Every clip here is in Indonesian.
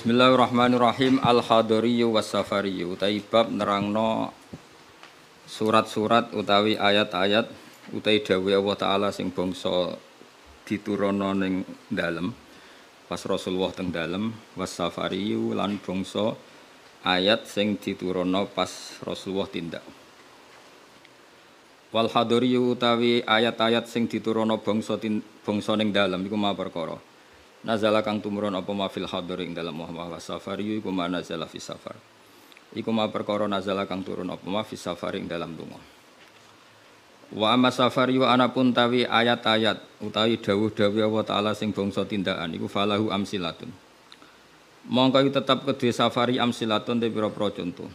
Bismillahirrahmanirrahim. Al-Hadariyu was-Safariyu. Bab nerangno surat-surat utawi ayat-ayat utawi dawuh Allah Ta'ala sing bangsa diturunno ning dalem pas Rasulullah teng dalem was-Safariyu lan bangsa ayat sing diturunno pas Rasulullah tindak. Wal hadariyu utawi ayat-ayat sing diturunno bangsa ning dalem iku ma perkara nazala kang tumurun apa ma fil hadari ing dalam Muhammad safari iku ma nazala fi safar. Iku ma perkara nazala kang turun apa ma fi safar ing dalam donga. Wa amma safari wa anapun tawi ayat-ayat utawi dawuh-dawuh Allah Taala sing bangsa tindakan iku falahu amsilatun. Mongko iku tetep kedue safari amsilatun te pira-pira contoh.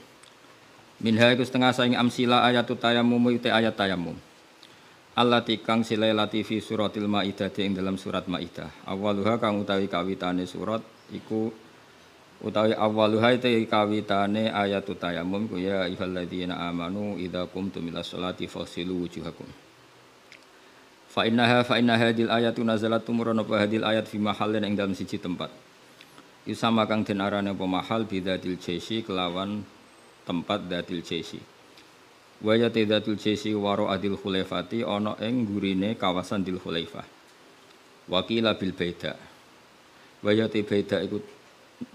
Minha iku setengah saing amsila ayatut tayammum te ayat tayammum. Allati kang silai latifi suratil Maidah ing dalam surat Maidah. Awaluha kang utawi kawitane surat iku utawi awaluha te kawitane ayatut tayammum ku ya ayyuhalladzina amanu idza qumtum ila sholati faghsilu wujuhakum. Fa innaha hadil ayatu nazalat tumurun apa hadil ayat fi mahallin ing dalam siji tempat. Isama kang den arane apa mahal bidatil jaisi kelawan tempat datil jaisi. Wa ya tidatul jaisi waro adil khulaifati ana ing gurine kawasan Dil Khulaifah. Wakila bil baida. Wa ya baida iku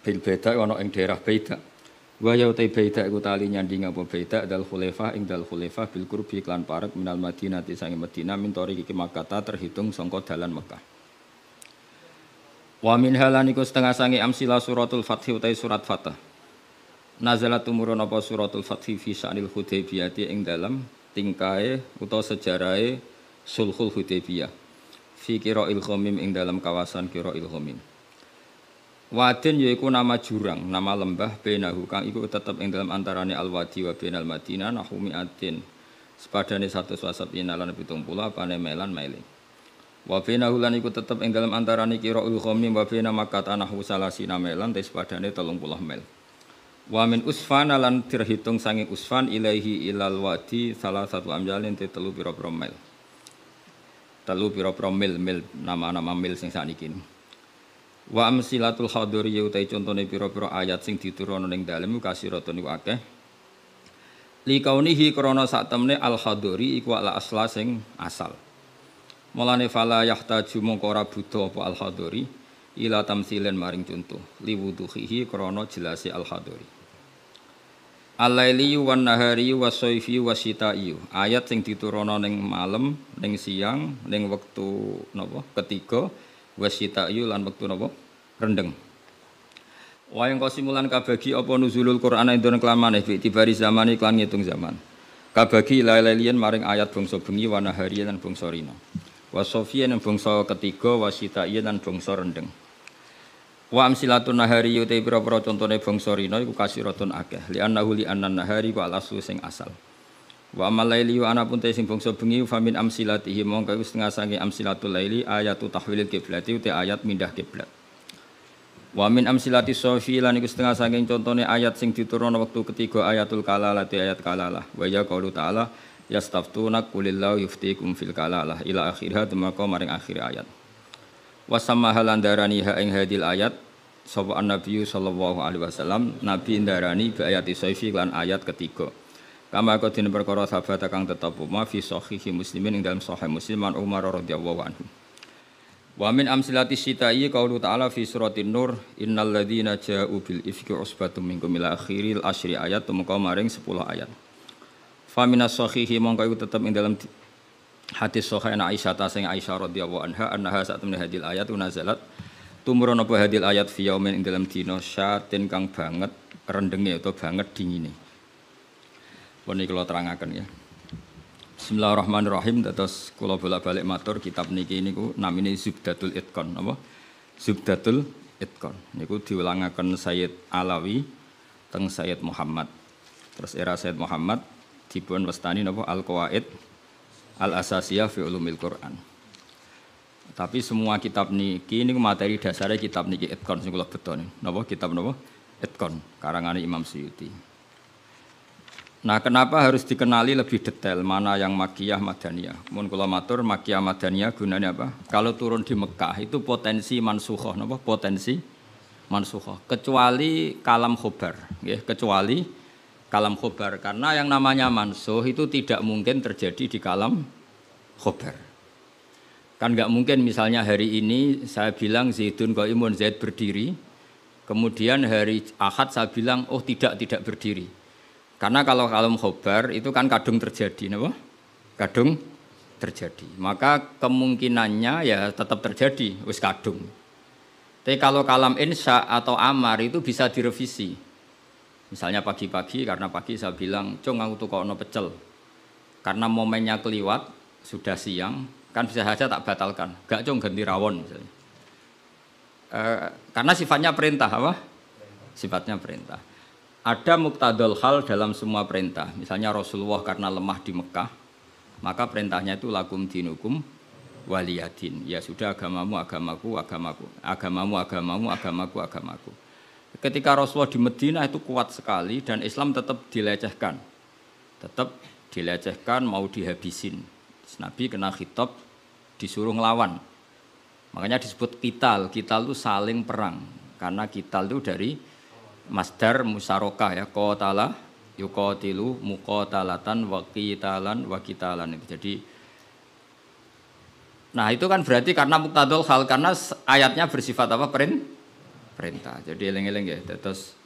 bil baida ana ing daerah Baida. Wa ya baida iku tali nyanding apa Baida Dal Khulaifah ing Dal Khulaifah bil qurbi klan parek minal Madinah sange Madinah min tori iki Makkah terhitung sangka dalan Mekah. Wa min halan iku setengah sange amsila suratul Fath utai surat Fatah. Nazalat tumurun apa suratul Fathi fi sya'nil Hudaybiyah ing dalam tingkae utawa sejarahe sulhul Hudaybiyah fi qira'il ghamim ing dalam kawasan qira'il ghamim. Wadin yaiku nama jurang, nama lembah benahu kang iku tetep ing dalam antarane al-wadi wa bainal Madinah nahumi atin sepadane 100 wasabina lan 70 apane melan mailing. Wa bainahu lan iku tetep ing dalam antarane qira'il ghamim wa baina Makkah nahu salasina melan te sepadane 30 mil. Wa min usfan lan terhitung sange usfan ilaihi ilal wadi salah satu amjalin te 3 pira-pira mil. 3 pira-pira mil nama-nama mil sing sakniki. Wa amsilatul hadari utai contone pira-pira ayat sing diturunno ning dalem kasiratun iku akeh. Li kaunihi krana sak temne al hadari iku ala asla sing asal. Mulane fala yahtaju mongko ora butuh apa al hadari ila tamsilen maring contoh liwuduhi krana jelase al hadari. Al-laili wan nahari wasayfi wasyita'i. Ayat sing diturunno ning malam, ning siang, ning wektu napa? Ketiga, wasyita'i lan wektu napa? Rendeng. Wa yang kasimulan kabagi apa nuzulul Qur'an indon kelamane fi tibari zamani klan ngitung zaman. Kabagi lailian maring ayat bangsa bengi wa nahari lan bangsa rina. Wasayfi lan bangsa ketiga, wasyita'i lan bangsa rendeng. Wa amsilatun nahari uta pira-pira contone bangsa rina iku kasiratun akeh li annan nahari wa al-aslu sing asal. Wa amal laili wa anapun te sing bangsa bengi fa min amsilatihi mongko iku setengah sange amsilatul laili ayatu tahwilil qiblati uta ayat mindah kiblat. Wa min amsilati sofi lan iku setengah sange contone ayat sing diturunno wektu ketiga ayatul kalalah te ayat kalalah. Wa ya qaulu ta'ala yastaftuna qulillahu yuftikum fil kalalah ila akhirha temaka maring akhir ayat. Wasamma halandarani ha ing hadil ayat sapa an-nabiy sallallahu alaihi wasallam nabi ndarani bi ayati sayfi lan ayat ketiga kama kadene perkara sahabat kang tetep ma fi sahih muslimin ing dalam sahih muslim an Umar radhiyallahu anhu wa min amsilati syita'i qaulu ta'ala fi suratin nur innal ladzina ja'u bil ifki usbatum minkum ila akhiril asyri ayat tumeka maring 10 ayat fa minas sahih mongko iku tetep ing dalam hadis sahih Aisyah sing Aisyah radhiyallahu anha annaha sak temne hadil ayat nazalat tumurun apa hadil ayat fi yaumin ing dalam dina syatin kang banget rendenge utawa banget dingine. Pun iki kula terangaken ya. Bismillahirrahmanirrahim dados kula bolak-balik matur kitab niki niku namine Zubdatul Itqan apa? Zubdatul Itqan. Niku diulangaken Sayyid Alawi teng Sayyid Muhammad. Terus era Sayyid Muhammad dipun wastani napa Al-Qawaid Al-Asasiyah fi Ulumil Quran. Tapi semua kitab niki niku materi dasare kitab niki Itqan sing kula betoni. Napa kitab napa? Itqan karangane Imam Suyuti. Nah, kenapa harus dikenali lebih detail mana yang Makkiyah Madaniyah? Mun kula matur Makkiyah Madaniyah gunanya apa? Kalau turun di Mekah itu potensi mansukhoh napa? Potensi mansukhah kecuali kalam khobar nggih, kecuali kalam khobar karena yang namanya mansuh itu tidak mungkin terjadi di kalam khobar. Kan nggak mungkin misalnya hari ini saya bilang Zaidun qaimun, Zaid berdiri, kemudian hari Ahad saya bilang oh tidak berdiri. Karena kalau kalam khobar itu kan kadung terjadi, napa? Kadung terjadi. Maka kemungkinannya ya tetap terjadi, wis kadung. Tapi kalau kalam insya atau amar itu bisa direvisi. Misalnya pagi-pagi, karena pagi saya bilang, cung aku tukokno pecel. Karena momennya keliwat, sudah siang, kan bisa saja tak batalkan. Gak cung ganti rawon misalnya. Karena sifatnya perintah, apa? Sifatnya perintah. Ada muqtadul hal dalam semua perintah. Misalnya Rasulullah karena lemah di Mekah, maka perintahnya itu lakum dinukum waliyadin. Ya sudah agamamu agamaku, agamamu agamaku. Ketika Rasulullah di Madinah itu kuat sekali dan Islam tetap dilecehkan. Mau dihabisin. Nabi kena khitab disuruh ngelawan. Makanya disebut qital. Qital itu saling perang. Karena qital itu dari masdar musyarakah ya, qatala yuqatilu muqatalatan wa qitalan wa qitalan. Jadi nah itu kan berarti karena muqtadul hal, karena ayatnya bersifat apa? Perintah. Jadi eling-eling ya. Terus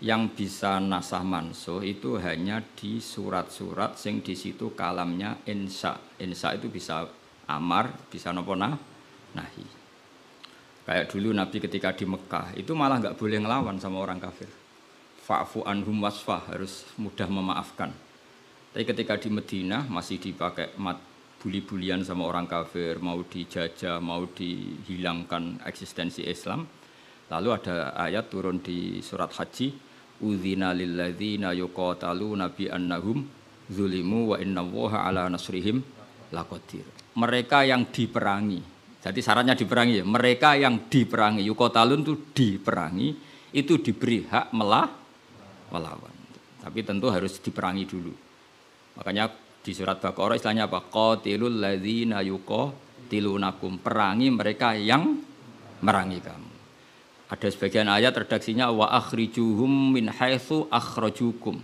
yang bisa nasah mansuh itu hanya di surat-surat sing di situ kalamnya insya. Insya itu bisa amar, bisa nopo nahi. Kayak dulu Nabi ketika di Mekah itu malah nggak boleh ngelawan sama orang kafir. Fa'fu anhum wasfah, harus mudah memaafkan. Tapi ketika di Madinah masih dipakai buli-bulian sama orang kafir, mau dijajah, mau dihilangkan eksistensi Islam. Lalu ada ayat turun di surat Haji, udzina lilladzina yuqataluna bi annahum zulimu wa innallaha ala nasrihim laqadir. Mereka yang diperangi. Jadi syaratnya diperangi ya. Mereka yang diperangi, yuqatalun itu diperangi, itu diberi hak melawan. Tapi tentu harus diperangi dulu. Makanya di surat Baqarah istilahnya apa? Qatilul ladzina yuqatilunakum, perangi mereka yang merangi kamu. Ada sebagian ayat redaksinya wa akhrijuhum min haitsu akhrajukum.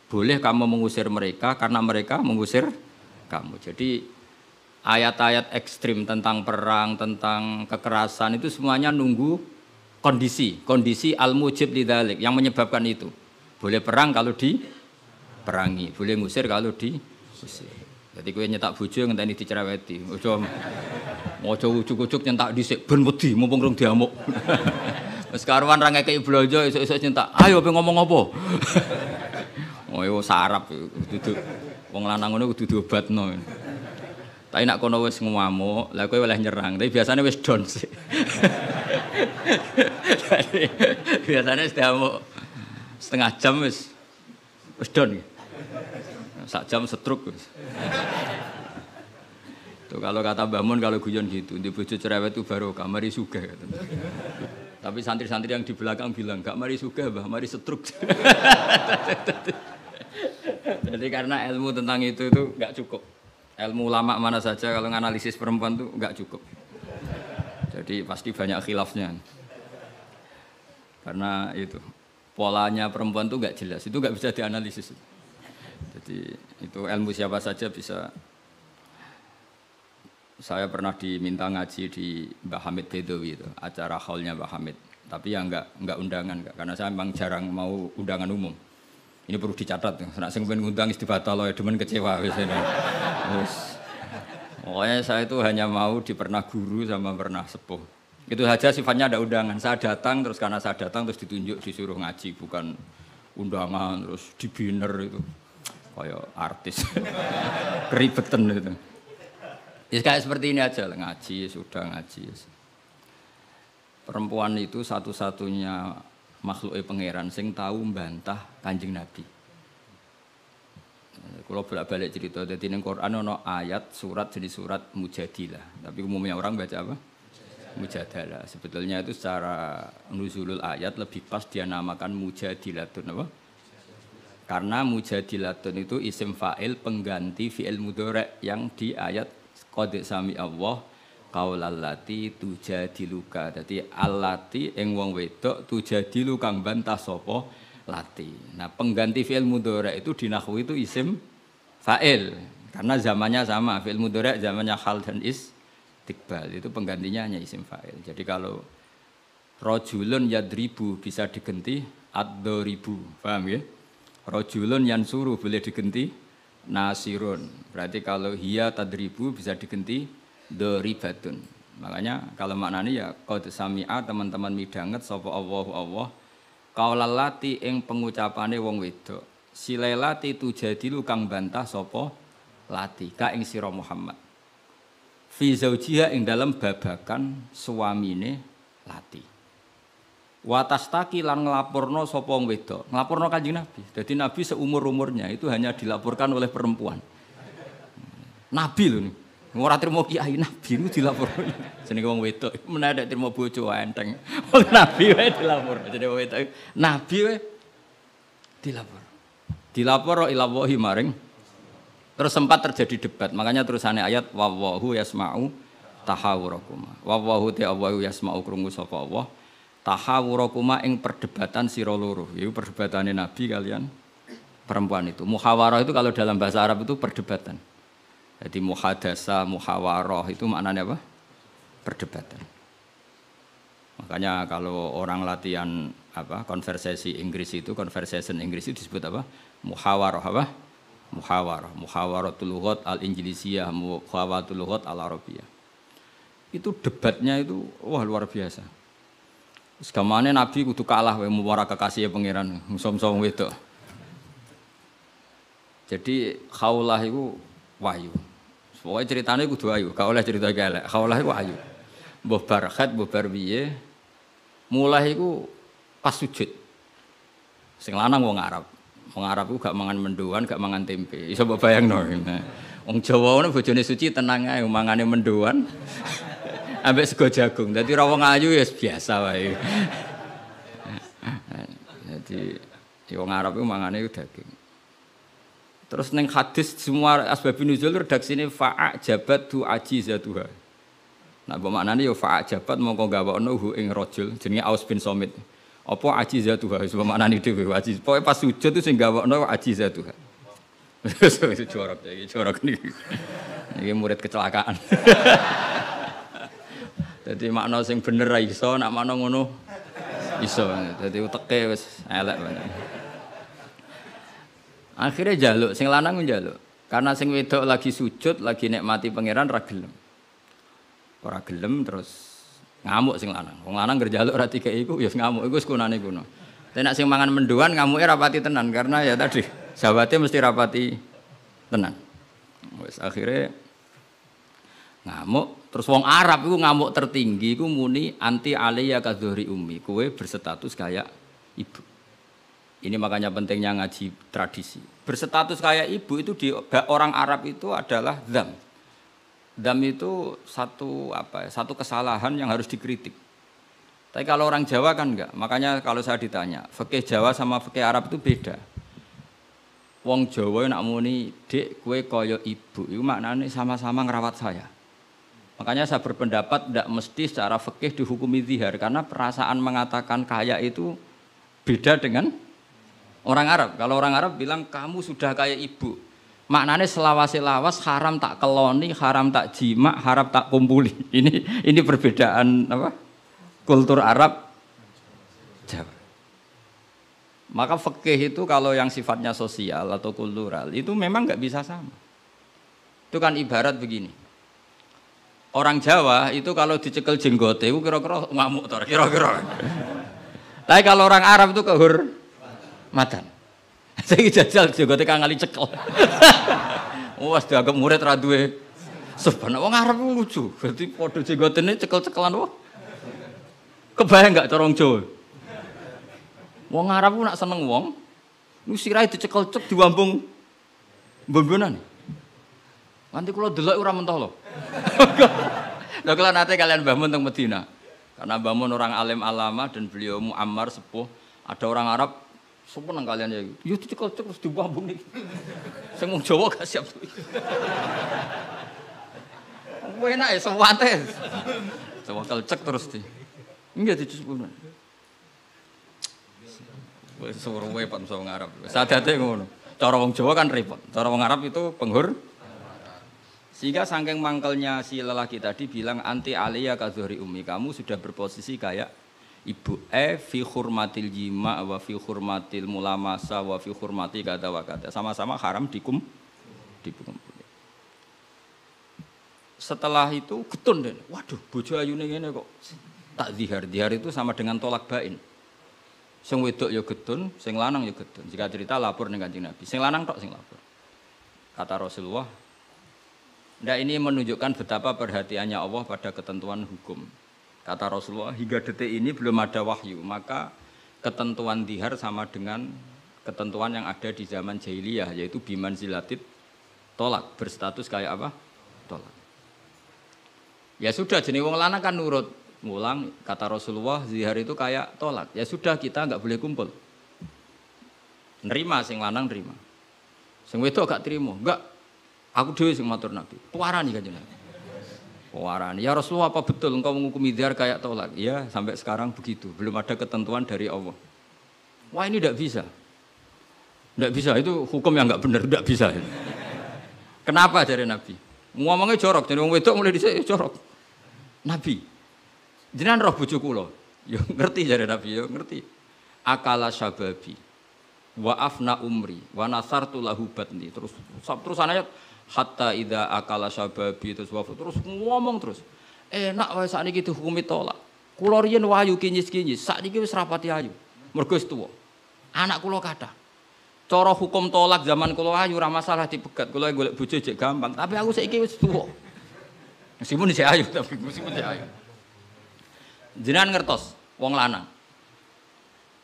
Boleh kamu mengusir mereka karena mereka mengusir kamu. Jadi ayat-ayat ekstrim tentang perang, tentang kekerasan itu semuanya nunggu kondisi al-mujib lidzalik yang menyebabkan itu. Boleh perang kalau diperangi, boleh ngusir kalau diusir. Jadi kowe nyetak bojo ngenteni dicereweti. Ojo ujuk-ujuk nyentak dhisik ben wedi mumpung rung diamuk. Wis karuan ra ngekeki blonjo esuk-esuk nyentak. Ayo pe ngomong apa? Oh yo sarap dudu wong lanang ngono kudu diobatno. Tapi nek kono wis ngamuk, lah kowe oleh nyerang. Tapi biasanya wis down sih. Biasanya wis diamuk setengah jam wis down. Sak jam setruk. Tuh kalau kata Mbah Mun kalau guyon gitu, di bojo cerewet itu barokah, mari sugih katanya. Tapi santri-santri yang di belakang bilang, "Gak mari sugih, Mbah, mari setruk." Jadi karena ilmu tentang itu enggak cukup. Ilmu ulama mana saja kalau menganalisis perempuan itu enggak cukup. Jadi pasti banyak khilafnya. Karena itu polanya perempuan itu enggak jelas, itu enggak bisa dianalisis. Jadi itu ilmu siapa saja bisa. Saya pernah diminta ngaji di Mbah Hamid Bedowi itu, acara haulnya Mbah Hamid. Tapi ya enggak undangan, karena saya memang jarang mau undangan umum. Ini perlu dicatat. Nek sing pengen ngundang istibatal ya demen kecewa wis ini. Pokoknya saya itu hanya mau pernah guru sama pernah sepuh. Itu saja sifatnya ada undangan. Saya datang terus karena saya datang terus ditunjuk disuruh ngaji, bukan undangan terus di banner itu. Kayak artis. Keribetan itu. Ya kayak seperti ini aja ngaji, sudah ngaji. Perempuan itu satu-satunya makhluk pangeran sing tahu membantah Kanjeng Nabi. Kalau bolak-balik cerita, jadi ning Quran ono ayat surat jenis surat Mujadilah. Tapi umumnya orang baca apa? Mujadalah. Sebetulnya itu secara nuzulul ayat lebih pas dia namakan Mujadilatun apa? Karena Mujadilatun itu isim fa'il pengganti fi'il mudhari' yang di ayat qad sami Allah qaulallati tujadiluka. Dadi allati ing wong wedok tujadilu kang bantah sapa lati. Nah, pengganti fi'il mudhari itu di nahwu itu isim fa'il karena zamannya sama. Fi'il mudhari zamannya hal dan istiqbal itu penggantinya hanya isim fa'il. Jadi kalau rajulun yadribu bisa diganti ad-daribu. Paham ya? Rajulun yansuru boleh diganti nasirun. Berarti kalau hiya tadribu bisa diganti daribatun. Makanya kalau maknanya ya qad sami'a teman-teman midanget sapa Allah qaulallati ing pengucapane wong wedok. Silailati tujadilu kang bantah sapa lati ka ing sira Muhammad. Fi zaujiha ing dalam babakan suamine lati. Watastaki lan nglaporno sapa wong wedok. Nglaporno Kanjeng Nabi. Jadi Nabi seumur-umurnya itu hanya dilaporkan oleh perempuan. Nabi lho nih. Ora trimo kiai Nabi niku dilaporno. Jenenge wong wedok menawa trimo bojo enteng. Wong Nabi wae dilaporno. Jenenge wong wedok Nabi wae dilapor. Dilapor ila wahi maring. Terus sempat terjadi debat. Makanya terusannya ayat wallahu yasma'u tahawurakuma. Wallahu ta'awu yasma'u krungu sapa Allah. Tahawurakuma ing perdebatan sira loro. Iku perdebatane Nabi kalian perempuan itu. Muhawarah itu kalau dalam bahasa Arab itu perdebatan. Jadi muhadasa, muhawarah itu maknanya apa? Perdebatan. Makanya kalau orang latihan apa? Konversasi Inggris itu, conversation Inggris itu disebut apa? Muhawarah apa? Muhawarah. Muhawaratul lughat al-Injlisiyah, muhawaratul lughat al-Arabiyah. Itu debatnya itu wah luar biasa. Segamane Nabi kudu kalah wae muwara kekasih pangeran, som-som wedok. Jadi khaulah iku wahyu. Pokoke ceritane kudu ayu, gak oleh cerita elek. Khaulah iku ayu. Mbah Barkhat, mbah Barbiye mulai iku pas sujud. Sing lanang wong Arab. Wong Arab iku gak mangan mendoan, gak mangan tempe. Iso mbok bayangno. Wong Jawa ngono bojone suci tenang ae mangane mendoan. Ambek sego jagung. Dadi ra wong ayu ya biasa wae. Jadi wong Arab iku mangane daging. Terus ning hadis semua asbabun nuzul redaksine fa'a jabat tu ajizatuha. Nah, apa maknane ya fa'a jabat mongko gawakno hu ing rajul jenenge Aus bin Somit. Apa ajizatuha wis maknane dhewe ajiz. Pokoke pas sujud itu sing gawakno ajizatuha. Wis jorok iki jorok niki. Iki murid kecelakaan. Jadi makna sing bener ra iso, nak makna ngono iso. Dadi uteke wis elek banget. Akhirnya jaluk, sing lanang njaluk. Karena sing wedok lagi sujud, lagi nikmati pangeran ra gelem. Ora gelem terus ngamuk sing lanang. Wong lanang ngerjaluk ra dikeki iku ya ngamuk iku wis kunane kuno. Tapi nek sing mangan mendoan ngamuke rapati tenan karena ya tadi sahabate mesti rapati tenan. Wis akhirnya ngamuk. Terus wong Arab iku ngamuk tertinggi iku muni anti alayya kadhuri ummi. Kowe berstatus kayak ibu. Ini makanya pentingnya ngaji tradisi. Berstatus kayak ibu itu di orang Arab itu adalah dzam. Dzam itu satu kesalahan yang harus dikritik. Tapi kalau orang Jawa kan enggak. Makanya kalau saya ditanya, fikih Jawa sama fikih Arab itu beda. Wong Jawa nak muni, "Dik, kowe kaya ibu." Iku maknane sama-sama ngerawat saya. Makanya saya berpendapat tidak mesti secara fikih dihukumi zihar karena perasaan mengatakan kaya itu beda dengan orang Arab. Kalau orang Arab bilang kamu sudah kayak ibu. Maknanya selawas-lawas haram tak keloni, haram tak jima, haram tak kumpuli. Ini perbedaan apa? Kultur Arab Jawa. Maka fikih itu kalau yang sifatnya sosial atau kultural itu memang nggak bisa sama. Itu kan ibarat begini. Orang Jawa itu kalau dicekel jenggote itu kira-kira ngamuk tor, kira-kira. Tapi kalau orang Arab itu kehormatan. Saya jajal jenggote kangali cekel. Wes dianggap murid ra duwe sopan. Wong Arab lucu. Berarti padha jenggotene cekel-cekelan wae. Kebayang enggak cara wong Jawa? Wong Arab ku nak seneng wong, niku sirahe dicekel cek diwambung mbombonan. Nanti kula delok ora mentoh lho. Lha kula nate kalian Mbah Mun teng Medina. Karena Mbah Mun orang alim alama dan beliau muammar sepuh, ada orang Arab seneng kalian ya. Yo dicekel-cek terus diwambung niki. Sing wong Jawa gak siap. Enak ya sewate. Coba kelecek terus di. Enggak dicus. Wis suruh wepet wong Arab. Sadate ngono. Cara wong Jawa kan repot. Cara wong Arab itu penghur. Sehingga saking mangkelnya si lelaki tadi bilang anti aliyah ka zuhri ummi, kamu sudah berposisi kayak ibu fi hurmatil jima wa fi hurmatil mulamasa wa fi hurmati kata wa kata. Sama-sama haram dikum. Setelah itu getun deh. Waduh, bojo ayune ngene kok tak zihar. Zihar itu sama dengan tolak bain. Sing wedok ya getun, sing lanang ya getun. Jika cerita lapor ning Kanjeng Nabi. Sing lanang tok sing lapor. Kata Rasulullah, ndak ini menunjukkan betapa perhatiannya Allah pada ketentuan hukum. Kata Rasulullah, hingga detik ini belum ada wahyu, maka ketentuan zihar sama dengan ketentuan yang ada di zaman jahiliyah, yaitu biman zilatit tolak, berstatus kayak apa? Tolak. Ya sudah, jenis wong lanang kan nurut. Ngulang, kata Rasulullah, zihar itu kayak tolak. Ya sudah, kita enggak boleh kumpul. Nerima, sing lanang nerima. Sing wedok gak terima. Enggak, aku dhewe sing matur Nabi. Puarani Kanjeng Nabi. Puarani. Ya Rasulullah, apa betul engkau menghukumi zihar kayak tolak? Ya, sampai sekarang begitu. Belum ada ketentuan dari Allah. Wah, ini enggak bisa. Enggak bisa, itu hukum yang enggak benar, enggak bisa. Kenapa dari Nabi? Ngomongnya jorok, jadi wong wedok mulai dhisik jorok. Nabi, jenengan roh bojo kula. Yo ngerti jare Nabi, yo ngerti. Akala syababi wa afna umri wa nasartu lahu batni. Terus ayat hatta idza akala syababi terus ngomong terus. Enak wae sakniki dihukumi tolak. Kula riyen wayu kinyis-kinyis, sakniki wis rapati ayu. Mergo wis tuwa. Anak kula kathah. Cara hukum tolak zaman kula ayu ora masalah dipegat. Kula golek bojo jek gampang, tapi aku saiki wis tuwa. Meskipun isih ayu tapi meskipun isih ayu. Jenengan ngertos wong lanang.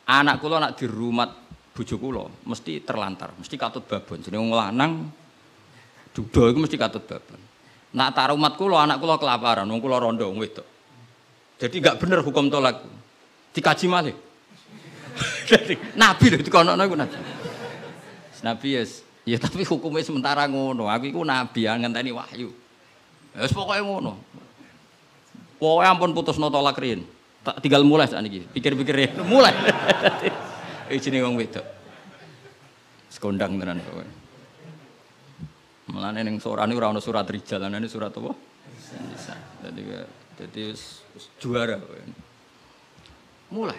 Anak kula nak dirumat bojo kula mesti terlantar, mesti katut babon. Jenenge wong lanang duda iku mesti katut babon. Nak tarumat kula anak kula kelaparan, wong kula rondo wong wedok. Jadi enggak bener hukum tolak. Dikaji malih. Nabi lho dikonokno iku Nabi. Nabi ya tapi hukumnya sementara ngono. Aku iku nabi ngenteni wahyu. Wis pokoke ngono. Pokoknya ampun putus no tolak riyen. Tak tinggal mulai saat ini. Pikir-pikir mulai. Ini wong wedok. Sekondang tenan kowe. Mulane ning sorane ora ana surat rijal, ana surat apa? Nisa. Jadi juara kowe. Mulai.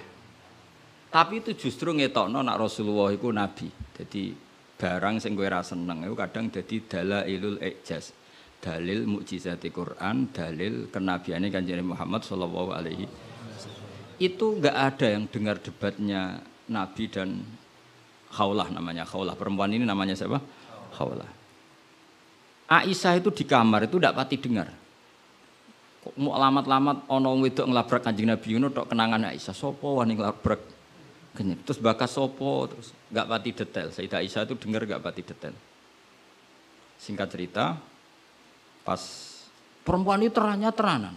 Tapi itu justru ngetokno nak Rasulullah iku nabi. Jadi barang sing kowe ra seneng iku kadang dadi dalailul ijaz. Dalil mukjizati Quran, dalil kenabiannya Kanjeng Muhammad sallallahu alaihi wasallam. Itu enggak ada yang dengar debatnya Nabi dan Khawlah namanya. Khawlah perempuan ini namanya siapa? Khawlah. Aisyah itu di kamar itu enggak pati dengar. Kok mau lamat-lamat ana wedok nglabrak Kanjeng Nabi ngono tok kenangan Aisyah. Sopo wani nglabrak? Terus bakas sopo terus enggak pati detail. Sayyidah Aisyah itu dengar enggak pati detail. Singkat cerita, pas perempuan itu teranan.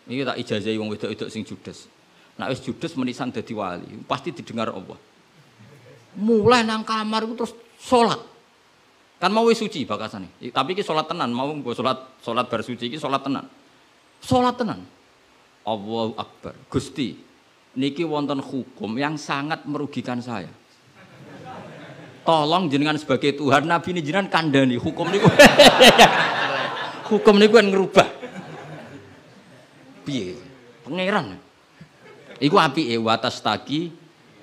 Ini tak ijazahi wong wedok-wedok sing judes. Nek wis judes menisan dadi wali, pasti didengar Allah. Mulai nang kamar itu terus salat. Kan mau wis suci bakasane. Tapi iki salat tenan, mau nggo salat bar suci iki salat tenan. Salat tenan. Allahu Akbar. Gusti, niki wonten hukum yang sangat merugikan saya. Tolong jenengan sebagai Tuhan, Nabi ini jenengan kandhani hukum niku. Hukum niku kan ngerubah. Piye? Pangeran. Iku apike watas taki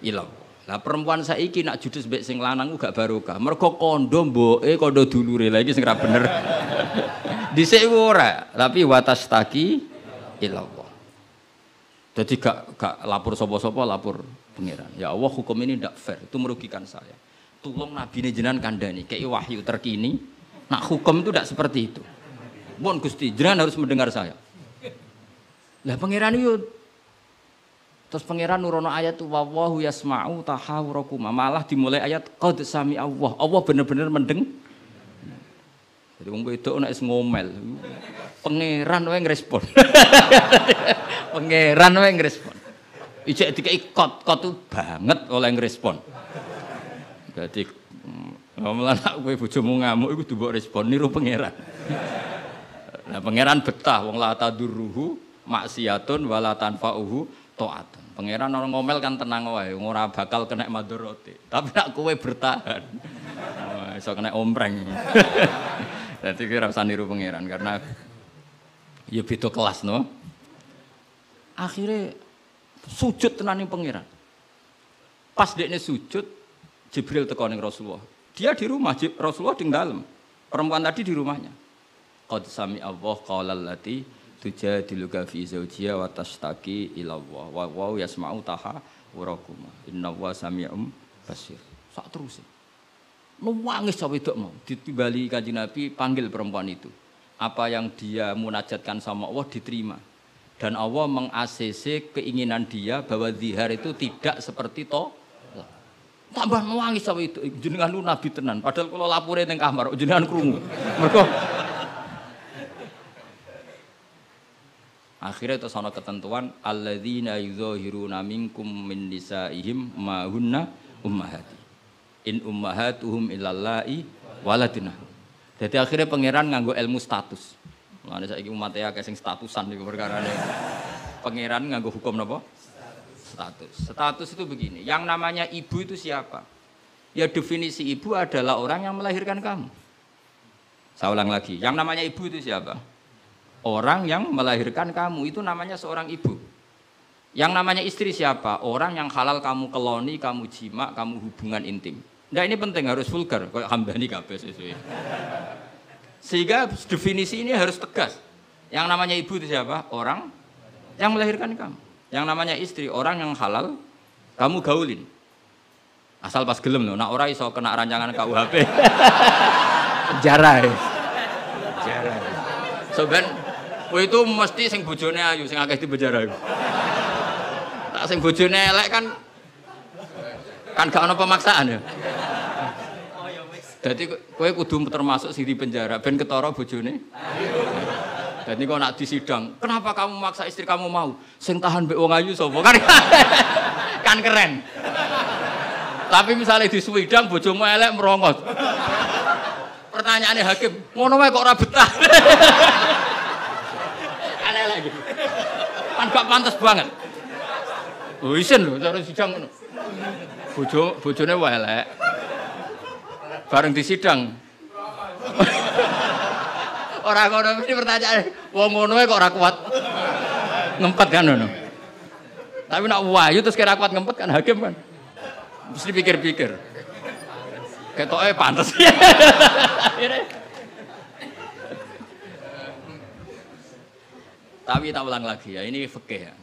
ilang. Lah perempuan saiki nak judes mbek sing lanang ku gak barokah. Mergo kondo mboke kondo dulure. Lah iki sing ra bener. Dhisik ora, tapi watas taki ilang. Jadi gak lapor sapa-sapa, lapor pangeran. Ya Allah, hukum ini ndak fair, itu merugikan saya. Tolong Nabi ini jenengan kandhani, kei wahyu terkini. Nak hukum itu ndak seperti itu. Mohon Gusti, jenengan harus mendengar saya. Lah pangeran itu terus pangeran nurono ayat wallahu yasma'u tahawurakum. Malah dimulai ayat qad sami Allah. Allah benar-benar mendeng. Jadi wong wedok nek ngomel. Pangeran wae ngrespon. Pangeran wae ngrespon. Ijek dikei kot tuh banget oleh ngrespon. Jadi ngomel anak kowe bojomu ngamuk iku mbok respon niru pangeran. Nah, pangeran betah wong la tadurruhu maksiatun wala tanfa'uhu ta'atun. Pangeran orang ngomel kan tenang wae, ora bakal kena madharate. Tapi nek kowe bertahan, iso kena ompreng. Dadi kira usah niru pangeran karena ya beda kelas no. Akhirnya sujud tenan ning pangeran. Pas dekne sujud, Jibril teko ning Rasulullah. Dia di rumah, Rasulullah di dalam. Perempuan tadi di rumahnya. Qad sami Allah qaulal lati tujadiluka fi zawjiha wa tashtaki ila Allah. Wa yasma'u tahawurakuma. Innallaha sami'un basir. Sak terus. Nangis sampe wedok mau ditimbali Kanjeng Nabi panggil perempuan itu. Apa yang dia munajatkan sama Allah diterima. Dan Allah meng-ACC keinginan dia bahwa zihar itu tidak seperti to. Tambah nangis sampe itu jenengan lu nabi tenan. Padahal kula lapure ning kamar jenengan krungu. Mergo akhirnya itu ana ketentuan alladzina yuzahiruna minkum min nisaihim ma hunna ummahati. In ummahatuhum illallahi waladina. Jadi akhirnya pangeran nganggo ilmu status. Mulane saiki umat ya sing statusan niku perkarane. Pangeran nganggo hukum napa? Status. Status itu begini, yang namanya ibu itu siapa? Ya definisi ibu adalah orang yang melahirkan kamu. Saya ulang lagi, yang namanya ibu itu siapa? Orang yang melahirkan kamu itu namanya seorang ibu. Yang namanya istri siapa? Orang yang halal kamu keloni, kamu jima, kamu hubungan intim. Nah ini penting, harus vulgar, kayak hambani kabeh sesuai. Sehingga definisi ini harus tegas. Yang namanya ibu itu siapa? Orang yang melahirkan kamu. Yang namanya istri, orang yang halal, kamu gaulin. Asal pas gelem loh, nak ora iso kena rancangan KUHP. Penjara ya. Penjara. So ben, itu mesti sing bojone ayu, sing akeh di penjara. Tak sing bojone elek kan gak ono pemaksaan ya. Jadi kowe kudu termasuk sing di penjara, ben ketara bojone. Jadi kok nak disidang, kenapa kamu maksa istri kamu mau? Sing tahan mbek wong ayu sapa? Kan keren. Tapi misalnya di swidang bojomu elek merongot. Pertanyaannya hakim, ngono wae kok ora betah. Aneh lagi. Kan gak pantas banget. Oh isen lho cara sidang ngono. Bojone wae elek. Bareng disidang. Orang ngono mesti pertanyaan, wong ngono kok ora kuat ngempet kan ngono. Tapi nek wayu terus kira kuat ngempet kan hakim kan. Mesti pikir-pikir. Ketoke pantes. Tapi tak ulang lagi ya, ini fikih ya.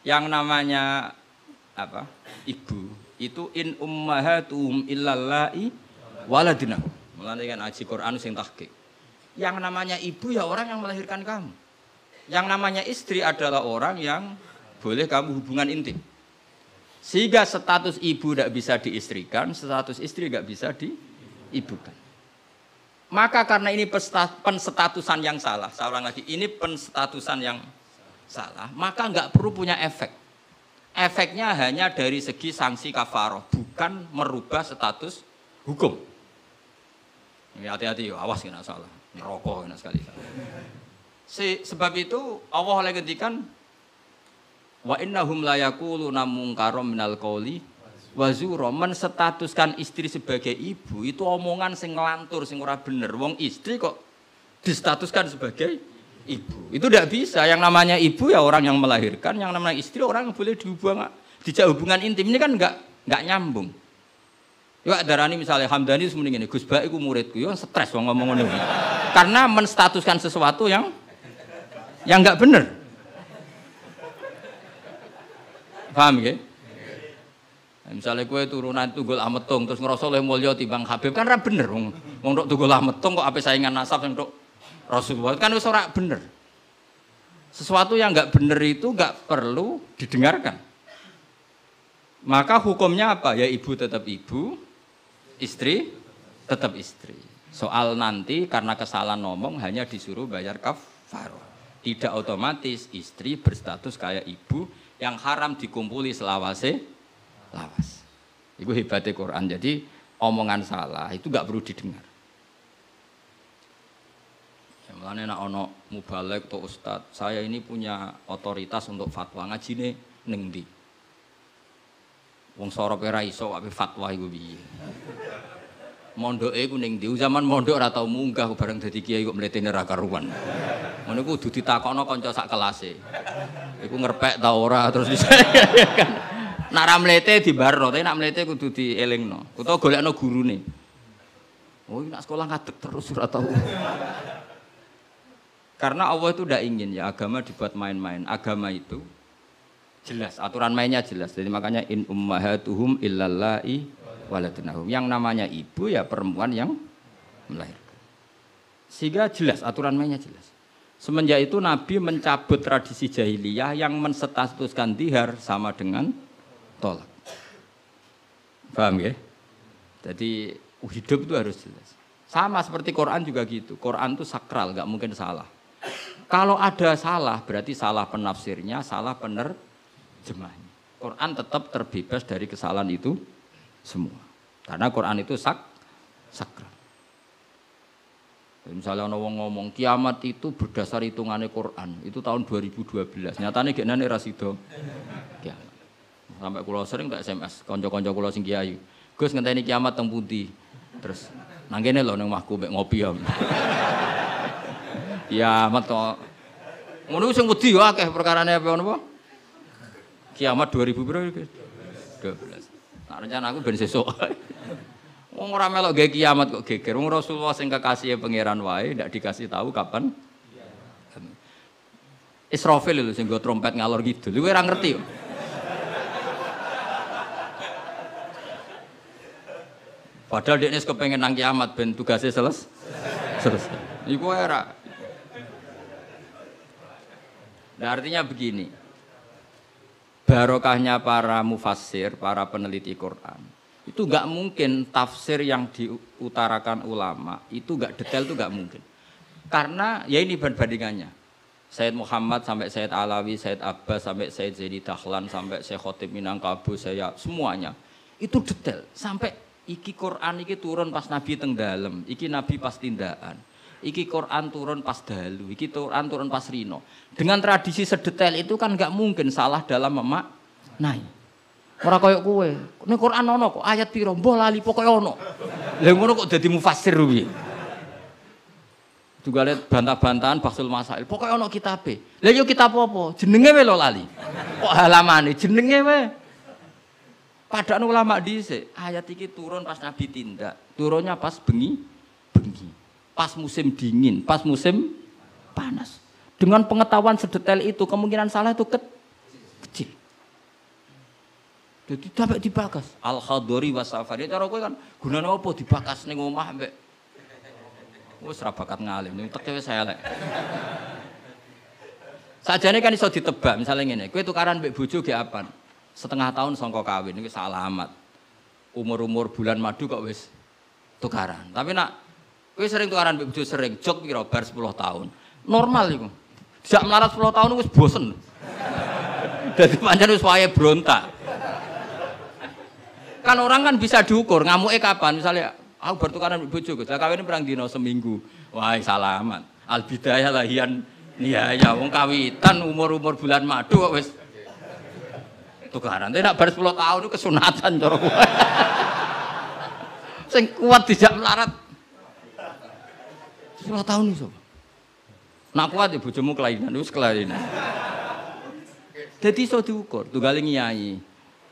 Yang namanya apa? Ibu itu in ummahatuhum illallahi waladina. Mulane kan aji Quran sing tahqiq. Yang namanya ibu ya orang yang melahirkan kamu. Yang namanya istri adalah orang yang boleh kamu hubungan intim. Sehingga status ibu tidak bisa diistrikan, status istri tidak bisa diibukan. Maka karena ini penstatusan yang salah, saya ulang lagi, ini penstatusan yang salah, maka nggak perlu punya efek. Efeknya hanya dari segi sanksi kafaroh, bukan merubah status hukum. Hati-hati, awas kena salah. Rokok enak sekali. Sebab itu Allah oleh ngendikan wa innahum la yaquluna munkaram minal qauli wa zura, menstatuskan istri sebagai ibu itu omongan sing nglantur sing ora bener. Wong istri kok distatuskan sebagai ibu. Itu tidak bisa. Yang namanya ibu ya orang yang melahirkan, yang namanya istri orang yang boleh dijak hubungan intim. Ini kan enggak nyambung. Ya darani misalnya Hamdani semuanya gini, Gus Ba iku muridku, yo stres wong ngomong ngono. Karena menstatuskan sesuatu yang enggak bener. Paham ya? Misalnya kue turunan Tunggul Ametung terus ngerasa oleh mulya timbang Habib kan ora bener wong tok Tunggul Ametung kok ape saingan nasab sing tok Rasulullah kan wis ora bener. Sesuatu yang enggak bener itu enggak perlu didengarkan. Maka hukumnya apa? Ya ibu tetap ibu, istri tetap istri. Soal nanti karena kesalahan ngomong hanya disuruh bayar kafarah. Tidak otomatis istri berstatus kayak ibu yang haram dikumpuli selawase lawas. Itu hebatnya Quran. Jadi omongan salah itu enggak perlu didengar. Mulane nek ana mubalek atau ustad, saya ini punya otoritas untuk fatwa ngajine ning ndi. Wong sorope ra iso wae fatwa iku piye. Mondoke iku ning ndi? Zaman mondok ora tau munggah bareng dadi kiai kok mletene ra karuan. Ngono iku kudu ditakokno kanca sak kelase. Iku ngerpek ta ora terus kan. Nek ra mlete dibarno, tapi nek mlete kudu dielingno. Utawa golekno gurune. Oh, nek sekolah ngadeg terus ora tau. Karena Allah itu tidak ingin ya agama dibuat main-main. Agama itu jelas, aturan mainnya jelas. Jadi makanya in ummahatuhum illallai waladunahum. Yang namanya ibu ya perempuan yang melahirkan. Sehingga jelas, aturan mainnya jelas. Semenjak itu Nabi mencabut tradisi jahiliyah yang menstatuskan dihar sama dengan tolak. Paham ya? Jadi hidup itu harus jelas. Sama seperti Quran juga gitu. Quran itu sakral, nggak mungkin salah. Kalau ada salah, berarti salah penafsirnya, salah penerjemahnya. Quran tetap terbebas dari kesalahan itu semua. Karena Quran itu sakral. Misalnya orang ngomong kiamat itu berdasar hitungannya Quran, itu tahun 2012. Nyatanya gimana rasido kiamat. Sampai kulo sering tak SMS, konco-konco kulo sing kiai. Gus ngenteni kiamat teng pundi. Terus nang kene lho nang omahku mek ngopi ya. Kiamat kok. Ngono sing wedi yo akeh perkarane apa napa? Kiamat 2000 piro iki? 12. Nah, rencana aku ben sesuk. Wong ora melok gawe kiamat kok geger. Wong Rasulullah sing kekasih pangeran wae ndak dikasih tahu kapan. Israfil lho sing nggo trompet ngalor kidul. Kowe ora ngerti yo. Padahal dia kepengen nang kiamat ben tugasnya selesai. Iku era. Nah, artinya begini. Barokahnya para mufassir, para peneliti Quran. Itu enggak mungkin tafsir yang diutarakan ulama itu enggak detail, itu enggak mungkin. Karena ya ini bandingannya. Sayyid Muhammad sampai Sayyid Alawi, Sayyid Abbas sampai Sayyid Zaidi Dahlan sampai Syekh Khotib Minangkabau, saya semuanya itu detail sampai iki Quran iki turun pas Nabi teng dalem, iki Nabi pas tindakan. Iki Quran turun pas dalu, iki Quran turun pas rino. Dengan tradisi sedetail itu kan enggak mungkin salah dalam memaknai. Ora koyo kowe. Ning Quran ono kok ayat piro mbah lali pokoke ono. Lah ngono kok dadi mufassir piye? Juga lihat bantah-bantahan Bahsul Masail. Pokoke ono kitabe. Lah yo kitab apa? Jenenge wae lho lali. Kok halamane jenenge wae. Padahal ulama dhisik, ayat iki turun pas Nabi tindak. Turunnya pas bengi. Pas musim dingin, pas musim panas. Dengan pengetahuan sedetail itu, kemungkinan salah itu kecil. Jadi sampai dibakas. Al-Khadori wa Safari. Cara kowe kan gunane apa dibakas ning omah mbek. Wis ra bakat ngalim, ning teke wis elek. Sajane kan iso ditebak, misalnya ngene, kowe tukaran mbek bojo ge apan? Setengah tahun sangka kawin iki alamat. Umur-umur bulan madu kok wis tukaran. Tapi nak kowe sering tukaran mbek bojo sering jok pira bar 10 tahun. Normal iku. Jak melarat 10 tahun wis bosen. Dadi pancen wis wayahe brontak. Kan orang kan bisa diukur ngamuke kapan. Misalnya aku bertukaran mbek bojo, Gus. Lah kawin perang dino seminggu. Wah, salamat. Al bidayah lahian nihaya wong kawitan umur-umur bulan madu kok wis tukaran. Tapi nak bar 10 tahun itu kesunatan cara kowe. Sing kuat dijak melarat. 10 tahun iso. Nak kuat ya bojomu kelainan, wis kelainan. Dadi iso diukur, tunggale nyai.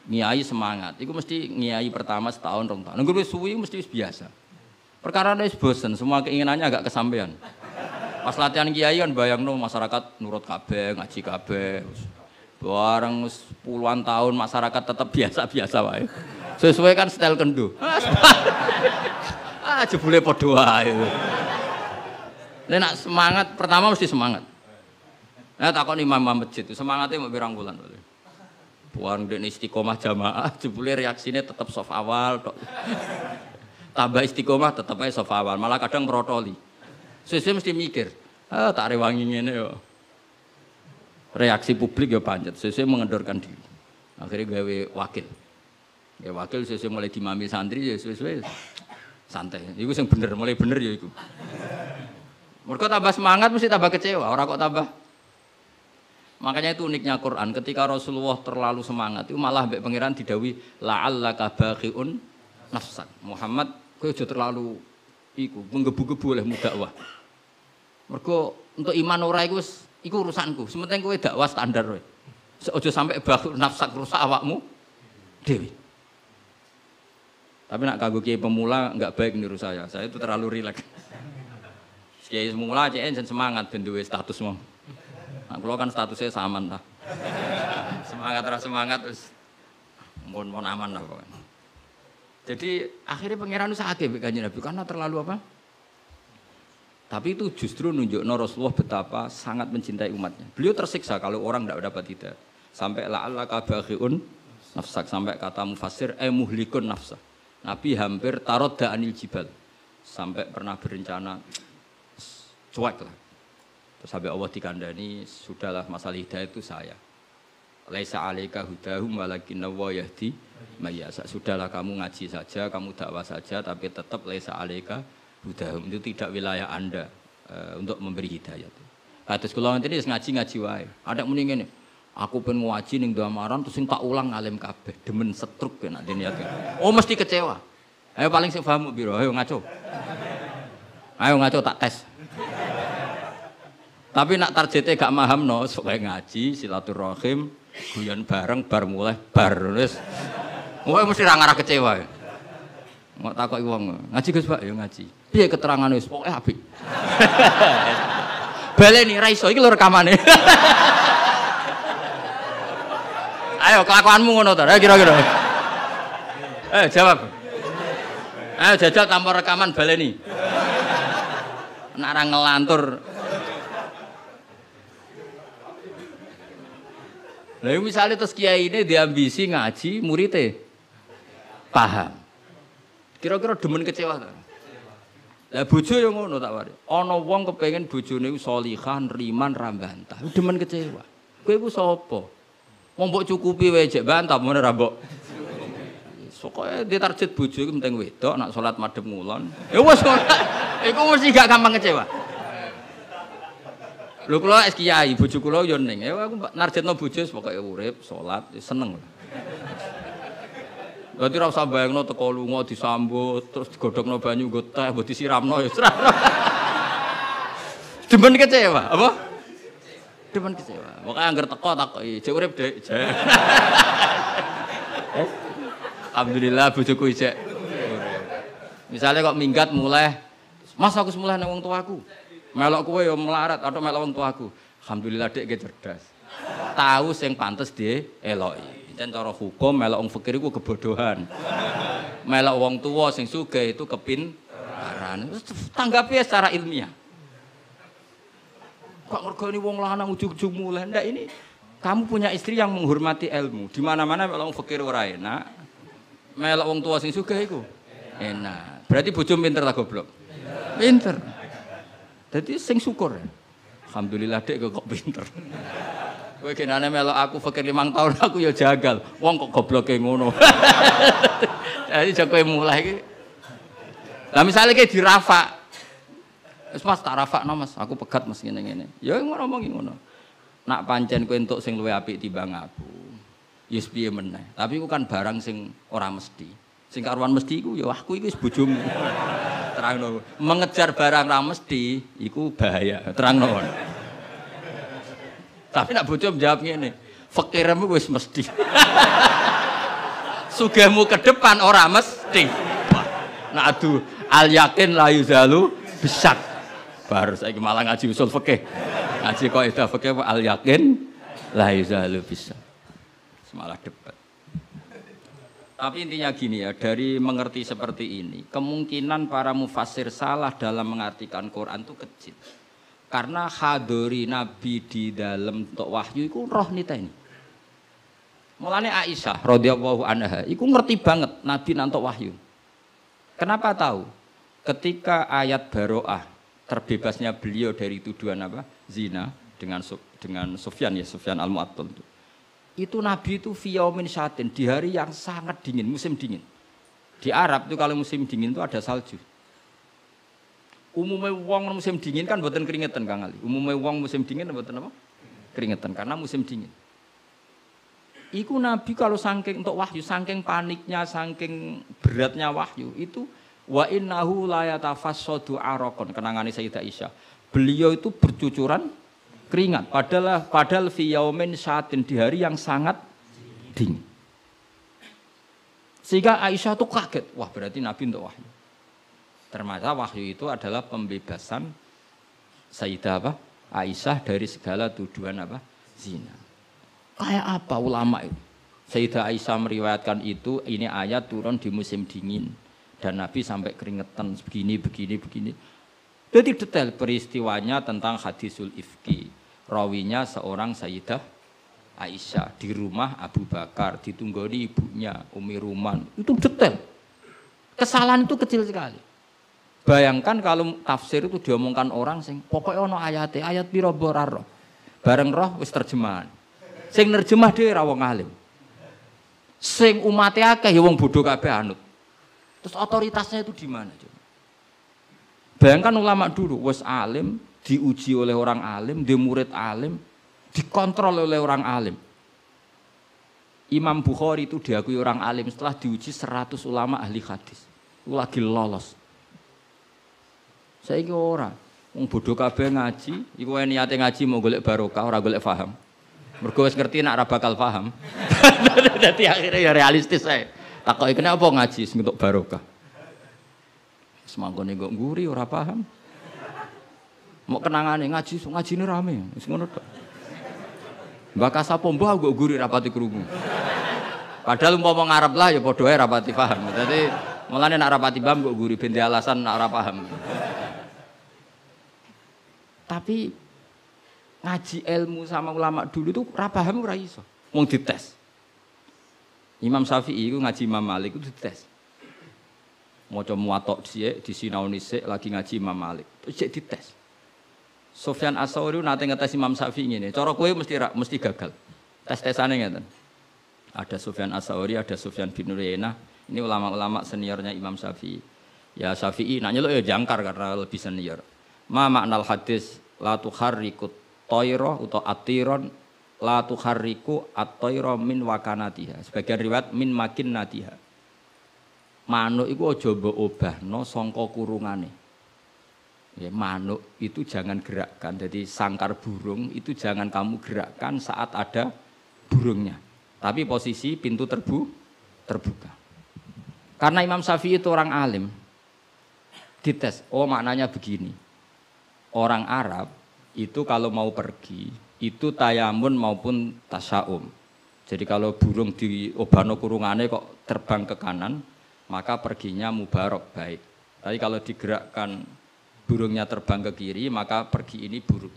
Nyai semangat. Iku mesti nyai pertama setahun, 2 tahun. Nunggu wis suwi mesti wis biasa. Perkara wis bosen, semua keinginannya agak kesampaian. Pas latihan kiai kan bayangno masyarakat nurut kabeh, ngaji kabeh. Bareng puluhan tahun masyarakat tetap biasa-biasa wae. Sesuai kan style kendo. Jebule padha wae. Nek semangat pertama mesti semangat. Nah takon imam masjid, semangatnya mau pirang bulan. Buang den istiqomah jamaah, jebule reaksine tetap soft awal tok. Tambah istiqomah tetep ae soft awal, malah kadang merotoli. Sesuai mesti mikir, tak rewangi ngene yo. Reaksi publik ya pancet, sesuai mengendorkan diri. Akhirnya gawe wakil. Ya wakil sesuai mulai dimami santri ya sesuai santai. Iku sing bener, mulai bener ya iku. Mergo tambah semangat mesti tambah kecewa, ora kok tambah. Makanya itu uniknya Quran, ketika Rasulullah terlalu semangat itu malah mbek pangeran didhawuhi la'allaka baghiun nafsak. Muhammad kowe aja terlalu iku menggebu-gebu oleh dakwah. Mergo untuk iman ora iku wis iku urusanku. Sementing kowe dakwah standar wae. Aja sampai baghiun nafsak rusak awakmu dhewe. Tapi nak kanggo kiai pemula enggak baik niru saya. Saya itu terlalu rileks. Kiai pemula cek semangat ben duwe status mau. Nah, kalau kan statusnya saman lah. Semangat terus mohon aman lah pokoknya. Jadi akhirnya pangeran itu sakit Kanjeng Nabi karena terlalu apa? Tapi itu justru nunjukno Rasulullah betapa sangat mencintai umatnya. Beliau tersiksa kalau orang tidak dapat hidayah. Sampai la'allaka baghiun nafsak, sampai kata mufassir muhlikun nafsa. Nabi hampir tarodda anil jibal. Sampai pernah berencana cuek lah. Sampai Allah dikandani, sudahlah masalah hidayah itu saya. Laisa 'alaika hudahum walakinna wa yahdi may yasha. Sudahlah kamu ngaji saja, kamu dakwah saja, tapi tetap laisa 'alaika hudahum, itu tidak wilayah Anda untuk memberi hidayah. Kados kula ngene iki ngaji wae. Ada muni ngene, aku pengen ngaji ning Damaran terus sing tak ulang alim kabeh, demen setruk nek niat. Oh mesti kecewa. Ayo paling sing paham piro? Ayo ngaco. Ayo ngaco tak tes. Tapi nak targetnya gak paham no, supaya ngaji, silaturahim, guyon bareng, bar mulai, bar wis. Wah mesti ra ngarah kecewa. Mau takoki wong, ngaji Gus Pak, ya ngaji. Piye keterangane wis pokoke apik. Baleni ra iso iki lho rekamane. Ayo kelakuanmu ngono to, kira-kira. Jawab. Ayo jajal tanpa rekaman baleni. Nek ra ngelantur. Lah misalnya terus kiai ini diambisi ngaji muridnya paham. Kira-kira demen kecewa ta? Lah bojo yo ngono tak wari. Ana wong kepengin bojone iku salihah, riman, ra bantah. Demen kecewa. Kowe iku sapa? Wong mbok cukupi wae jek bantah mun ora mbok. Pokoke ditarget bojo iku penting wedok, nak salat madhep ngulon. Ya wis ngono. Iku mesti gak gampang kecewa. Lho kula es kiai, bojo kula yo ning. Ya aku narjetno bojo pokoke urip, salat, seneng. Berarti ora usah bayangno teko lunga disambut, terus digodhogno banyu nggo teh, mbok disiramno ya ora. Demen kecewa, apa? Demen kecewa. Pokoke anggere teko takoki, jek urip, Dek. Alhamdulillah bojoku isek. Misalnya kok minggat mulai, Mas aku mulai nang wong tuaku. Melok kowe yo melarat atau melok wong tuaku. Alhamdulillah Dek ge cerdas. Tahu sing pantes dieloki. Jan cara hukum melok wong fakir iku kebodohan. Melok wong tua sing sugih itu kepintaran. Tanggapi secara ilmiah. Kok ngergoni wong lanang ujug-ujug mulai. Ndak ini kamu punya istri yang menghormati ilmu. Di mana-mana melok wong fakir ora enak. Melok wong tua sing sugih iku enak. Berarti bojo pinter ta goblok? Pinter. Jadi sing syukur. Alhamdulillah Dek kok pinter. Kowe genane melok aku fakir 5 tahun aku ya jagal. Wong kok gobloke ngono. Jadi aja kowe mulai iki. Lah misale ki dirafak. Wis Mas tak rafakno Mas, aku pegat Mas ngene-ngene. Ya ngomongi ngono. Nak pancen kowe entuk sing luwih apik timbang aku. Ya piye meneh. Tapi iku kan barang sing ora mesti. Sing karuan mesti iku ya aku iki wis bojomu. Terangno. Mengejar barang ra mesti iku bahaya. Terangno. Tapi nak bojo jawab ngene. Fakirmu wis mesti. Sugihmu ke depan ora mesti. Nah aduh al yakin la yuzalu bisak. Baru saiki malah ngaji usul fikih. Ngaji kaidah fikih al yakin la yuzalu bisak. Semalah debat. Tapi intinya gini ya, dari mengerti seperti ini, kemungkinan para mufassir salah dalam mengartikan Quran itu kecil. Karena hadori Nabi di dalam untuk wahyu itu roh niteni. Mulanya Aisyah radhiyallahu anha, itu ngerti banget Nabi nantok wahyu. Kenapa tahu? Ketika ayat Baro'ah, terbebasnya beliau dari tuduhan apa? Zina dengan Sufyan al-Mu'attal itu Nabi itu fiyaumin syatin di hari yang sangat dingin, musim dingin. Di Arab itu kalau musim dingin itu ada salju. Umumnya wong musim dingin kan mboten keringetan Kang Ali. Umumnya wong musim dingin mboten apa? Keringetan karena musim dingin. Iku Nabi kalau saking untuk wahyu, saking paniknya, saking beratnya wahyu itu wa innahu la yatafassadu araqon kenangane Sayyidah Aisyah. Beliau itu bercucuran keringat padahal fi yaumin syatin di hari yang sangat dingin. Sehingga Aisyah tuh kaget, wah berarti Nabi untuk wahyu. Ternyata wahyu itu adalah pembebasan Sayyidah apa? Aisyah dari segala tuduhan apa? Zina. Kayak apa ulama itu? Sayyidah Aisyah meriwayatkan itu, ini ayat turun di musim dingin dan Nabi sampai keringetan begini. Jadi detail peristiwanya tentang hadisul ifki. Rawinya seorang Sayyidah Aisyah di rumah Abu Bakar, ditunggoni ibunya Umi Ruman. Itu detail. Kesalahan itu kecil sekali. Bayangkan kalau tafsir itu diomongkan orang sing pokoknya ono ayat piro boraro. Bareng roh wis terjemahan. Sing nerjemah dhewe ra wong alim. Sing umate akeh ya wong bodho kabeh anut. Terus otoritasnya itu di mana coba? Bayangkan ulama dulu wis alim, diuji oleh orang alim, dia murid alim, dikontrol oleh orang alim. Imam Bukhari itu diakui orang alim setelah diuji 100 ulama ahli hadis. Itu lagi lolos. Saiki ora, wong bodho kabeh ngaji, iku niate ngaji mau golek barokah, ora golek paham. Mergo wis ngerti nek ora bakal paham. Dadi akhirnya ya realistis ae. Takoki kenapa ngaji sing entuk barokah. Semangkone kok nguri ora paham. Mau kenangane ngajine rame, wis ngono tok. Mbak Kasapo mbah kok nguri rapati krungu. Padahal umpama ngarep lah ya padha ae rapati paham. Dadi mulane nek rapati paham kok nguri ben alasan nek ora paham. Tapi ngaji ilmu sama ulama dulu itu ora paham ora iso. Wong dites. Imam Syafi'i iku ngaji Imam Malik itu dites. Maca muwatta dhisik, disinaoni sik lagi ngaji Imam Malik. Terus cek dites. Sufyan Ats-Tsauri nate ngetes Imam Syafi'i ngene. Cara kowe mesti gagal. Tes-tesane ngeten. Ada Sufyan Ats-Tsauri, ada Sufyan bin Uyainah. Ini ulama-ulama seniornya Imam Syafi'i. Ya Syafi'i nak nyeluk ya jangkar karena lebih senior. Ma maknal hadis la tuharriku tayra utawa atiron la tuharriku at-tayra min wakanatiha. Sebagian riwayat min makinnatiha. Manuk iku aja mbok obahno sangka kurungane. Ya, manuk itu jangan gerakkan. Jadi sangkar burung itu jangan kamu gerakkan saat ada burungnya. Tapi posisi pintu terbuka. Karena Imam Syafi'i itu orang alim. Dites, oh maknanya begini. Orang Arab itu kalau mau pergi itu tayamun maupun tasaum. Jadi kalau burung di obano kurungane kok terbang ke kanan, maka perginya mubarak baik. Tapi kalau digerakkan burungnya terbang ke kiri, maka pergi ini buruk.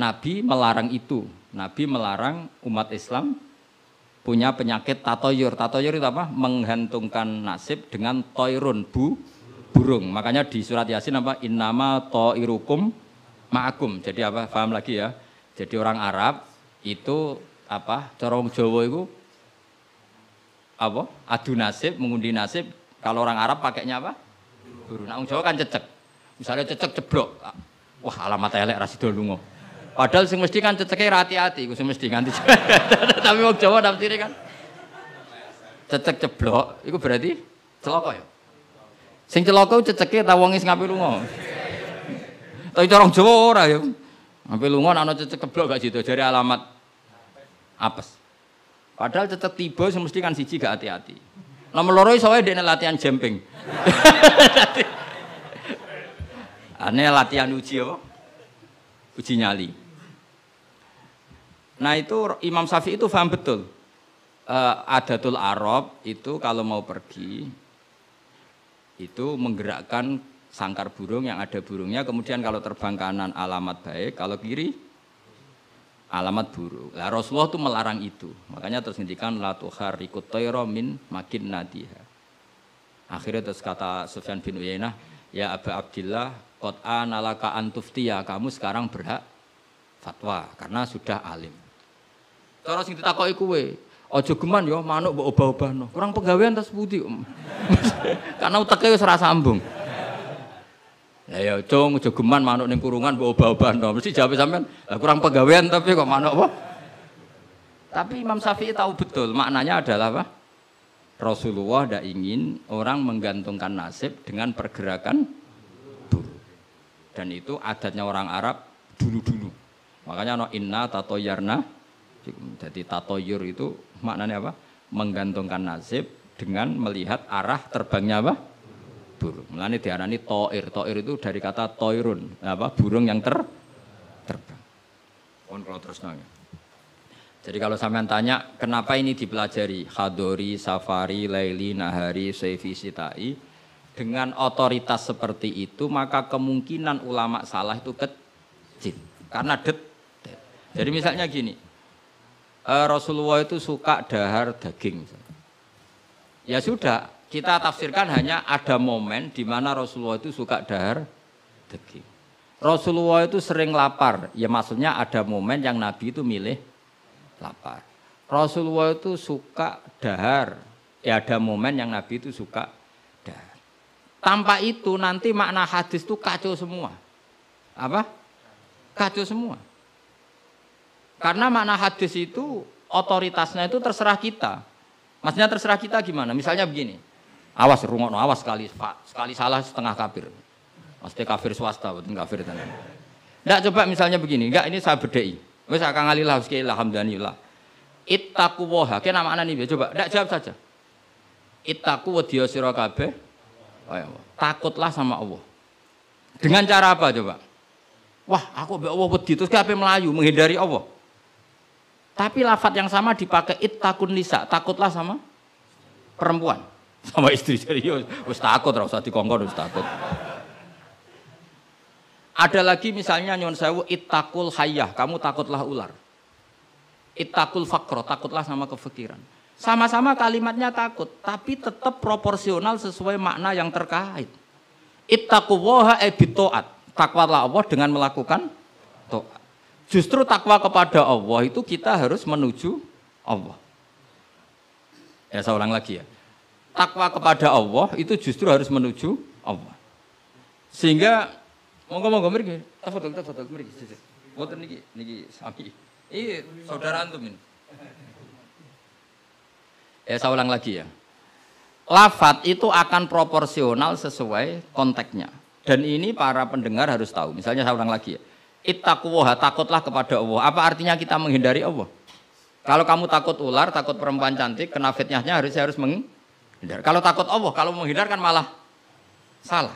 Nabi melarang itu. Nabi melarang umat Islam punya penyakit tatoyur. Tatoyur itu apa? Menggantungkan nasib dengan toirun burung. Makanya di surat Yasin apa? Innama toirukum ma'akum. Jadi apa? Paham lagi ya. Jadi orang Arab itu apa? Cara wong Jawa itu apa? Adu nasib, mengundi nasib. Kalau orang Arab pakainya apa? Burung. Nah, wong Jawa kan cecek. Misalnya cecek ceblok. Wah, alamat elek ra sida lunga. Padahal sing mesti kan ceceke hati-hati, iku sing mesti nganti. Tapi wong Jawa nafsire kan cecek ceblok, iku berarti celaka ya. Sing celaka ceceke ta wong sing ngape lunga. Tapi cara Jawa ora ya. Ngape lunga ana cecek ceblok gak sido jare alamat apes. Padahal cecek tiba sing mesti kan siji gak hati-hati. Nomor loro iso wae dekne latihan jumping. Ane latihan uji apa? Uji nyali. Nah itu Imam Syafi'i itu paham betul. Adatul Arab itu kalau mau pergi itu menggerakkan sangkar burung yang ada burungnya. Kemudian kalau terbang kanan alamat baik, kalau kiri alamat buruk. Lah Rasulullah itu melarang itu. Makanya terus ngendikan la tuharrikut tayra min makinnatiha. Akhirnya terus kata Sufyan bin Uyainah, ya Aba Abdillah qad analaka antuftiya, kamu sekarang berhak fatwa karena sudah alim. Cara sing ditakoki kowe, aja geman ya manuk mbok obah-obahno. Kurang pegawean tas pundi. Karena uteke wis ora sambung. Lah ya cung jogeman manuk ning kurungan mbok obah-obahan to. Mesti jawab sampean, lah kurang pegawaian tapi kok manuk apa? Tapi Imam Syafi'i tahu betul maknanya adalah apa? Rasulullah tidak ingin orang menggantungkan nasib dengan pergerakan burung. Dan itu adatnya orang Arab dulu-dulu. Makanya no inna tatoyarna. Jadi tatoyur itu maknanya apa? Menggantungkan nasib dengan melihat arah terbangnya apa? Burung. Mulane diarani toir. Toir itu dari kata toirun, apa? Burung yang terbang. On kalau terus nanya. Jadi kalau sampean tanya kenapa ini dipelajari Hadori, Safari, Laili, Nahari, Saifi, Sitai dengan otoritas seperti itu maka kemungkinan ulama salah itu kecil karena detail. Jadi misalnya gini, Rasulullah itu suka dahar daging. Ya sudah, kita tafsirkan hanya ada momen di mana Rasulullah itu suka dahar daging. Rasulullah itu sering lapar, ya maksudnya ada momen yang Nabi itu milih lapar. Rasulullah itu suka dahar. Ya ada momen yang Nabi itu suka dahar. Tanpa itu nanti makna hadis itu kacau semua. Apa? Kacau semua. Karena makna hadis itu otoritasnya itu terserah kita. Maksudnya terserah kita gimana? Misalnya begini. Awas rungokno, awas sekali salah setengah kafir. Mesti kafir swasta, bukan kafir tenan. Enggak coba misalnya begini, enggak ini saya bedai. Wis akang alillah sekali alhamdulillah. Ittaqu waha, ki namane iki coba ndak jawab saja. Ittaqu wedya sira kabeh. Takutlah sama Allah. Dengan cara apa coba? Wah, aku mbek Allah wedi terus kabeh melayu menghindari Allah. Tapi lafaz yang sama dipakai ittaqun nisa, takutlah sama perempuan, sama istri serius. Wis takut ora usah dikongkon wis takut. Ada lagi misalnya nyuwun sewu ittaqul hayyah, kamu takutlah ular. Ittaqul faqra, takutlah sama kefikiran. Sama-sama kalimatnya takut, tapi tetap proporsional sesuai makna yang terkait. Ittaqullaha bitaat, takwalah Allah dengan melakukan taat. Justru takwa kepada Allah itu kita harus menuju Allah. Ya saya ulang lagi ya. Takwa kepada Allah itu justru harus menuju Allah. Sehingga monggo mriki, tafadhol mriki. Mboten niki sami. Ini saudara antum ini. Ya saya ulang lagi ya. Lafaz itu akan proporsional sesuai konteksnya. Dan ini para pendengar harus tahu. Misalnya saya ulang lagi ya. Ittaqullaha, takutlah kepada Allah. Apa artinya kita menghindari Allah? Kalau kamu takut ular, takut perempuan cantik, kena fitnahnya harus menghindar. Kalau takut Allah, kalau menghindar kan malah salah.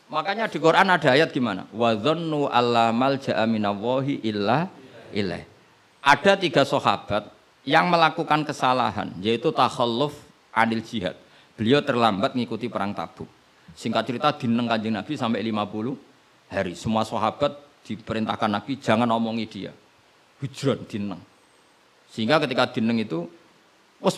Makanya di Quran ada ayat gimana? Wa dzannu alla malja'a minallahi illa ilaih. Ada 3 sahabat yang melakukan kesalahan, yaitu takhalluf anil jihad. Beliau terlambat mengikuti perang Tabuk. Singkat cerita dineng Kanjeng Nabi sampai 50 hari. Semua sahabat diperintahkan Nabi jangan omongi dia. Hujron dineng. Sehingga ketika dineng itu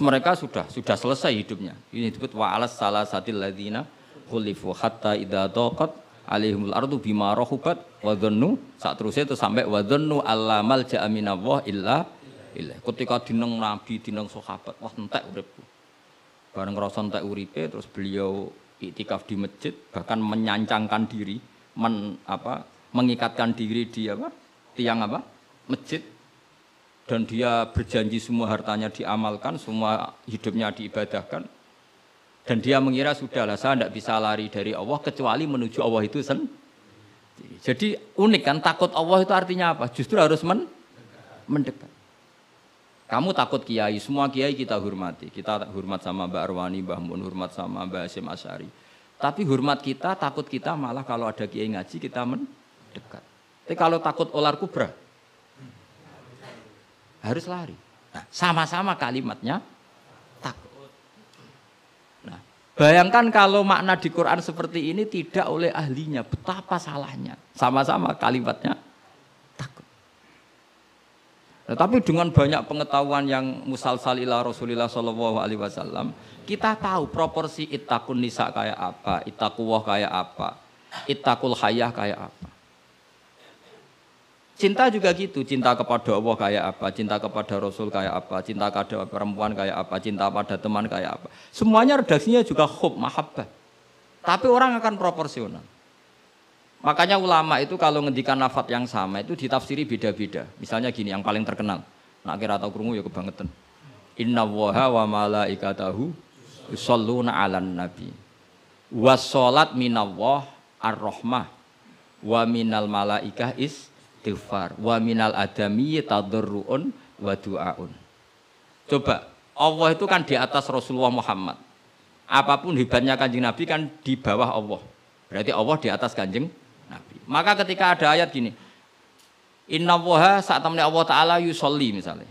mereka sudah selesai hidupnya. Ini disebut wa alas salasatil ladzina khulifu hatta idza daqat alaihimul ardu bima rahubat wa dhannu sak terusé itu sampai wa dhannu alla malja'a minallah illa illah. Ketika dineng Nabi, dineng sahabat, wah entek uripku. Bareng ngrasa entek uripe terus beliau iktikaf di masjid, bahkan menyancangkan diri, mengikatkan diri di tiang masjid, dan dia berjanji semua hartanya diamalkan, semua hidupnya diibadahkan, dan dia mengira sudahlah saya tidak bisa lari dari Allah kecuali menuju Allah itu sendiri. Jadi unik kan, takut Allah itu artinya apa? Justru harus mendekat. Kamu takut kiai, semua kiai kita hormati. Kita hormat sama Mbak Arwani, Mbah Mun, hormat sama Mbah Hasyim Asy'ari. Tapi hormat kita, takut kita malah kalau ada kiai ngaji kita mendekat. Tapi kalau takut ular kubra, harus lari. Nah, sama-sama kalimatnya takut. Nah, bayangkan kalau makna di Quran seperti ini tidak oleh ahlinya, betapa salahnya. Sama-sama kalimatnya takut. Nah, tapi dengan banyak pengetahuan yang musalsal ila Rasulillah sallallahu alaihi wasallam, kita tahu proporsi ittaqun nisa kayak apa, ittaqullah kayak apa, ittaqul hayyah kayak apa. Cinta juga gitu, cinta kepada Allah kayak apa, cinta kepada Rasul kayak apa, cinta kepada perempuan kayak apa, cinta pada teman kayak apa. Semuanya redaksinya juga hub, mahabbah. Tapi orang akan proporsional. Makanya ulama itu kalau ngendikan lafaz yang sama itu ditafsiri beda-beda. Misalnya gini yang paling terkenal. Nak kira atau krungu ya kebangetan. Inna waha wa malaikatahu yusholluna 'alan nabi. Wassalat minallah ar-rahmah wa minal malaikah istighfar wa minal adami tadarruun wa du'aun. Coba, Allah itu kan di atas Rasulullah Muhammad. Apapun hebatnya Kanjeng Nabi kan di bawah Allah. Berarti Allah di atas Kanjeng Nabi. Maka ketika ada ayat gini, Inna waha saat temennya Allah Ta'ala yusolli misalnya.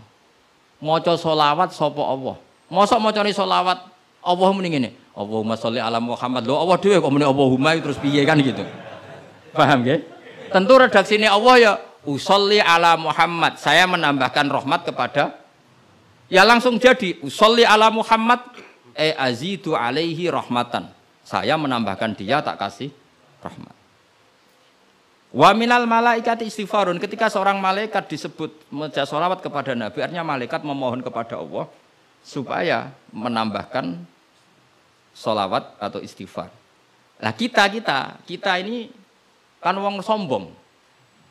Maca sholawat sapa Allah. Mosok macane sholawat Allah muni ngene. Allahumma sholli ala Muhammad. Lho Allah dhewe kok muni Allahumma terus piye kan gitu. Paham nggih? Tentu redaksine Allah ya usolli ala Muhammad. Saya menambahkan rahmat kepada ya langsung jadi usolli ala Muhammad azidu alaihi rahmatan. Saya menambahkan dia tak kasih rahmat. Wa minal malaikati istighfarun. Ketika seorang malaikat disebut membaca sholawat kepada Nabi, artinya malaikat memohon kepada Allah supaya menambahkan sholawat atau istighfar. Nah kita ini kan wong sombong.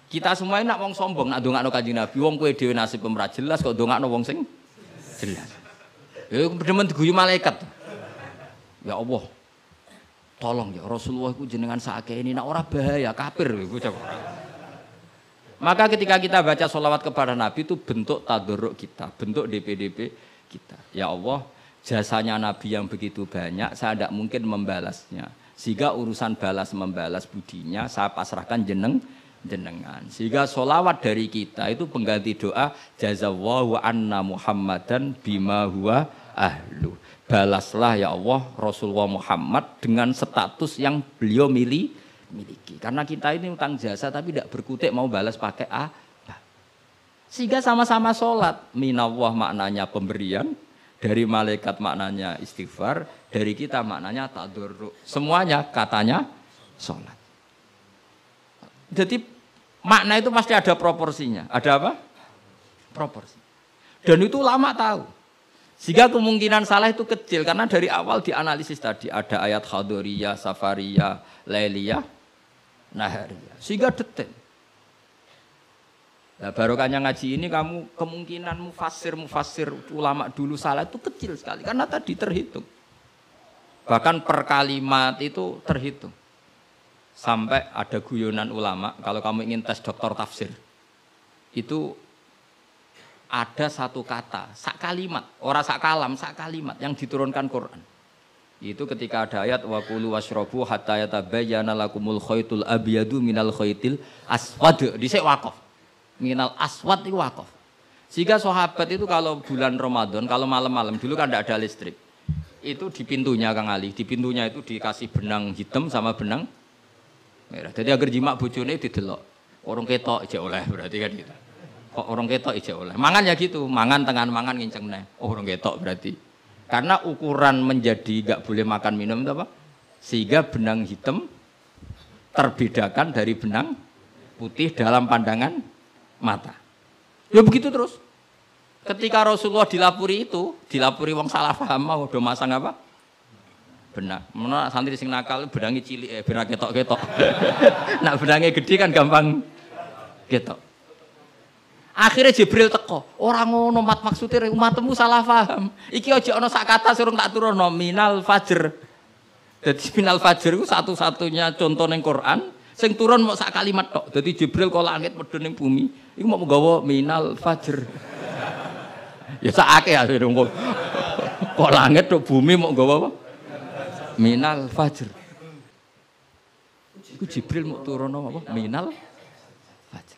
Kita semua ini nak wong sombong, nak ndongakno Kanjeng Nabi, wong kowe dhewe nasib ora jelas kok ndongakno wong sing jelas. Ya demen diguyu malaikat. Ya Allah, tolong ya Rasulullah itu jenengan sakake ini nak ora bahaya kafir iku coba. Maka ketika kita baca sholawat kepada Nabi itu bentuk tadarruk kita, bentuk DPDP kita. Ya Allah, jasanya Nabi yang begitu banyak, saya tidak mungkin membalasnya. Sehingga urusan balas membalas budinya saya pasrahkan jenengan. Sehingga sholawat dari kita itu pengganti doa jazallahu anna Muhammadan bima huwa ahlu. Balaslah ya Allah Rasulullah Muhammad dengan status yang beliau miliki. Karena kita ini utang jasa tapi tidak berkutik mau balas pakai apa. Sehingga sama-sama sholat. Minallah maknanya pemberian, dari malaikat maknanya istighfar, dari kita maknanya tadarruk. Semuanya katanya sholat. Jadi makna itu pasti ada proporsinya. Ada apa? Proporsi. Dan itu ulama tahu. Sehingga kemungkinan salah itu kecil karena dari awal dianalisis tadi ada ayat Khadoriyah, Safariyah, Lailiyah, Nahariyah. Sehingga detail. Nah, barokahnya ngaji ini kamu kemungkinan mufassir ulama dulu salah itu kecil sekali karena tadi terhitung. Bahkan per kalimat itu terhitung. Sampai ada guyonan ulama kalau kamu ingin tes doktor tafsir. Itu ada satu kata, sak kalimat, ora sak kalam, sak kalimat yang diturunkan Quran. Itu ketika ada ayat wa kulu washrabu hatta yatabayyana lakumul khaytul abyadu minal khaytil aswad. Dhisik waqaf. Minal aswad itu waqaf. Sehingga sahabat itu kalau bulan Ramadan, kalau malam-malam dulu kan tidak ada listrik. Itu di pintunya Kang Ali, di pintunya itu dikasih benang hitam sama benang merah. Jadi agar jimak bojone didelok. Orang ketok aja oleh berarti kan gitu. Kok orang ketok ija oleh. Mangan ya gitu, mangan tengan mangan nginceng meneh. Oh orang ketok berarti. Karena ukuran menjadi enggak boleh makan minum itu apa? Sehingga benang hitam terbedakan dari benang putih dalam pandangan mata. Ya begitu terus. Ketika Rasulullah dilapuri itu, dilapuri wong salah paham mau do masang apa? Benang. Menawa santri sing nakal benange cilik ben ketok-ketok. Nak benange gede kan gampang ketok. Akhirnya Jibril teko, orang ngono maksudnya umatmu salah paham. Iki aja ana sak kata surung tak turunno minal fajr. Jadi minal fajr itu satu-satunya contoh ning Quran sing turun mau sak kalimat tok. Jadi Jibril kok langit medhun ning bumi, iku mau nggawa minal fajr. Ya sakake ya kok langit tok bumi mau nggawa apa? Minal fajr. Iku Jibril mau turunno apa? Minal fajr.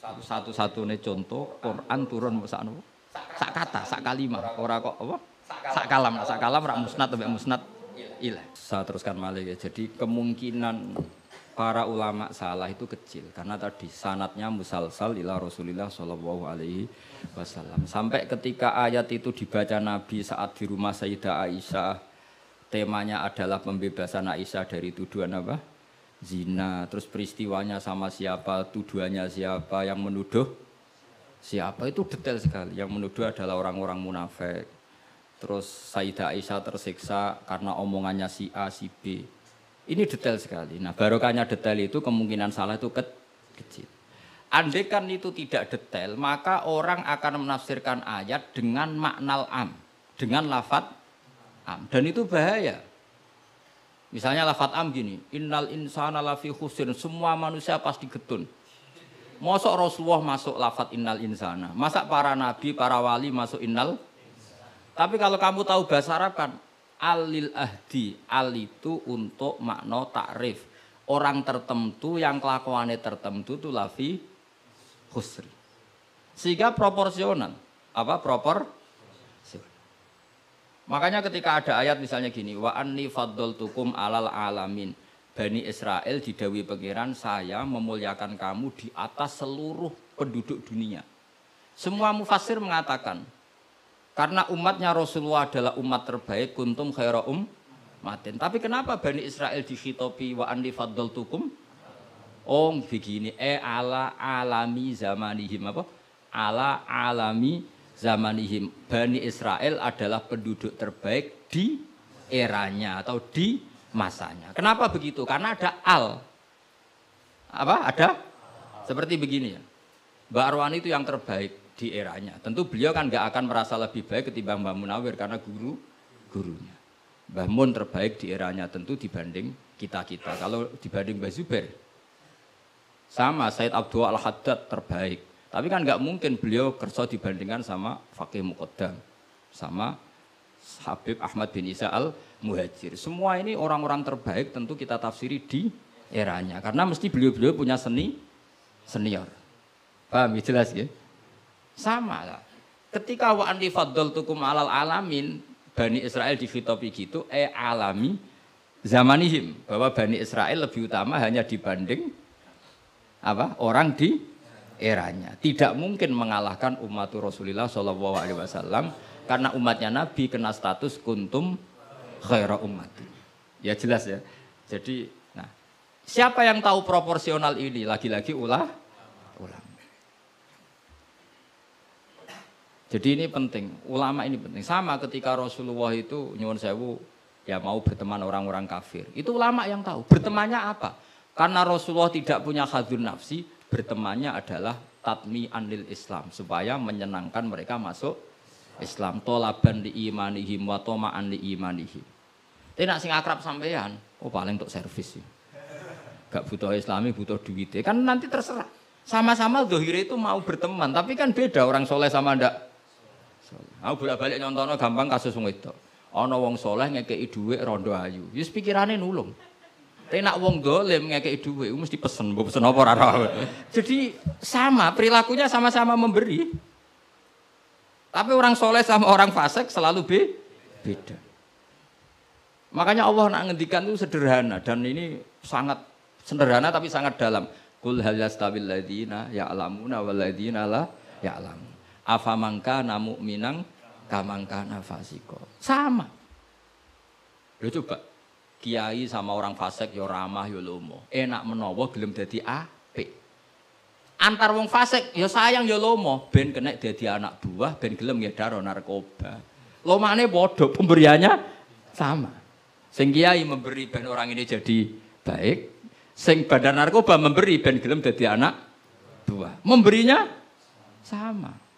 Satu-satunya contoh Quran turun sak kata, sak kalimat, ora kok apa? Sak kalam rak musnad sampai musnad ilah. Saya teruskan malih ya. Jadi kemungkinan para ulama salah itu kecil karena tadi sanadnya musalsal ila Rasulillah sallallahu alaihi wasallam. Sampai ketika ayat itu dibaca Nabi saat di rumah Sayyidah Aisyah, temanya adalah pembebasan Aisyah dari tuduhan apa? Zina, terus peristiwanya sama siapa, tuduhannya siapa, yang menuduh siapa, itu detail sekali. Yang menuduh adalah orang-orang munafik. Terus Sayyidah Aisyah tersiksa karena omongannya si A, si B. Ini detail sekali. Nah, barokahnya detail itu kemungkinan salah itu kecil. Andai kan itu tidak detail, maka orang akan menafsirkan ayat dengan makna am, dengan lafadz am. Dan itu bahaya. Misalnya lafadz am gini, innal insana lafi khusrin, semua manusia pasti getun. Mosok Rasulullah masuk lafadz innal insana, masa para nabi, para wali masuk innal. Tapi kalau kamu tahu bahasa Arab kan, alil ahdi, al itu untuk makna takrif. Orang tertentu yang kelakuannya tertentu itu lafi khusri. Sehingga proporsional. Apa proporsional? Makanya ketika ada ayat misalnya gini, wa anni faddaltukum alal alamin. Bani Israel didawi pangeran, saya memuliakan kamu di atas seluruh penduduk dunia. Semua mufassir mengatakan, karena umatnya Rasulullah adalah umat terbaik, kuntum khaira ummatin. Tapi kenapa Bani Israel dikhitopi wa anni faddaltukum? Oh begini, ala alami zamanihim apa? Ala alami zamanihim. Bani Israel adalah penduduk terbaik di eranya atau di masanya. Kenapa begitu? Karena ada al. Apa? Ada? Seperti begini ya. Mbak Arwani itu yang terbaik di eranya. Tentu beliau kan nggak akan merasa lebih baik ketimbang Mbah Munawir karena gurunya. Mbah Mun terbaik di eranya tentu dibanding kita-kita. Kalau dibanding Mbah Zubair, sama Said Abdul Al-Haddad terbaik. Tapi kan nggak mungkin beliau kerja dibandingkan sama Faqih Muqaddam, sama Habib Ahmad bin Isa Al-Muhajir. Semua ini orang-orang terbaik tentu kita tafsiri di eranya. Karena mesti beliau-beliau punya senior. Paham? Jelas ya? Sama lah. Ketika wa anni faddaltukum alal alamin, Bani Israel dikhitopi gitu, alami zamanihim, bahwa Bani Israel lebih utama hanya dibanding apa? Orang di eranya. Tidak mungkin mengalahkan umat Rasulullah sallallahu alaihi wasallam karena umatnya Nabi kena status kuntum khaira ummati. Ya jelas ya. Jadi, nah, siapa yang tahu proporsional ini? Lagi-lagi ulama. Jadi ini penting, ulama ini penting. Sama ketika Rasulullah itu nyuwun sewu ya mau berteman orang-orang kafir. Itu ulama yang tahu. Bertemannya apa? Karena Rasulullah tidak punya hadzun nafsi, bertemannya adalah tatmi anil Islam supaya menyenangkan mereka masuk Islam. Tolaban li imanihim wa toma'an li imanihim. Tapi nak sing akrab sampean, oh paling untuk servis sih. Gak butuh Islami, butuh duit. Kan nanti terserah. Sama-sama zahire itu mau berteman, tapi kan beda orang soleh sama ndak. Aku bolak-balik nyontono gampang kasus wong wedok. Ana wong saleh ngekeki dhuwit rondo ayu. Wis pikirane nulung. Tapi nak wong dolim ngekeki dhuwit mesti pesen, mbok pesen apa ora ora. Jadi sama, perilakunya sama-sama memberi. Tapi orang soleh sama orang fasik selalu beda. Makanya Allah nak ngendikan itu sederhana dan ini sangat sederhana tapi sangat dalam. Qul hal yastawil ladzina ya'lamuna wal ladzina la ya'lamun. Afamangka namu minang kamangka nafasiko sama. Lo coba kiai sama orang fasik yo ramah yo lomo, enak menawa gelem dadi apik. Antar wong fasik yo sayang yo lomo, ben kena dadi anak buah, ben gelem ngedaro narkoba. Lomane padha, pemberiannya sama. Sing kiai memberi ben orang ini jadi baik, sing bandar narkoba memberi ben gelem dadi anak buah. Memberinya sama.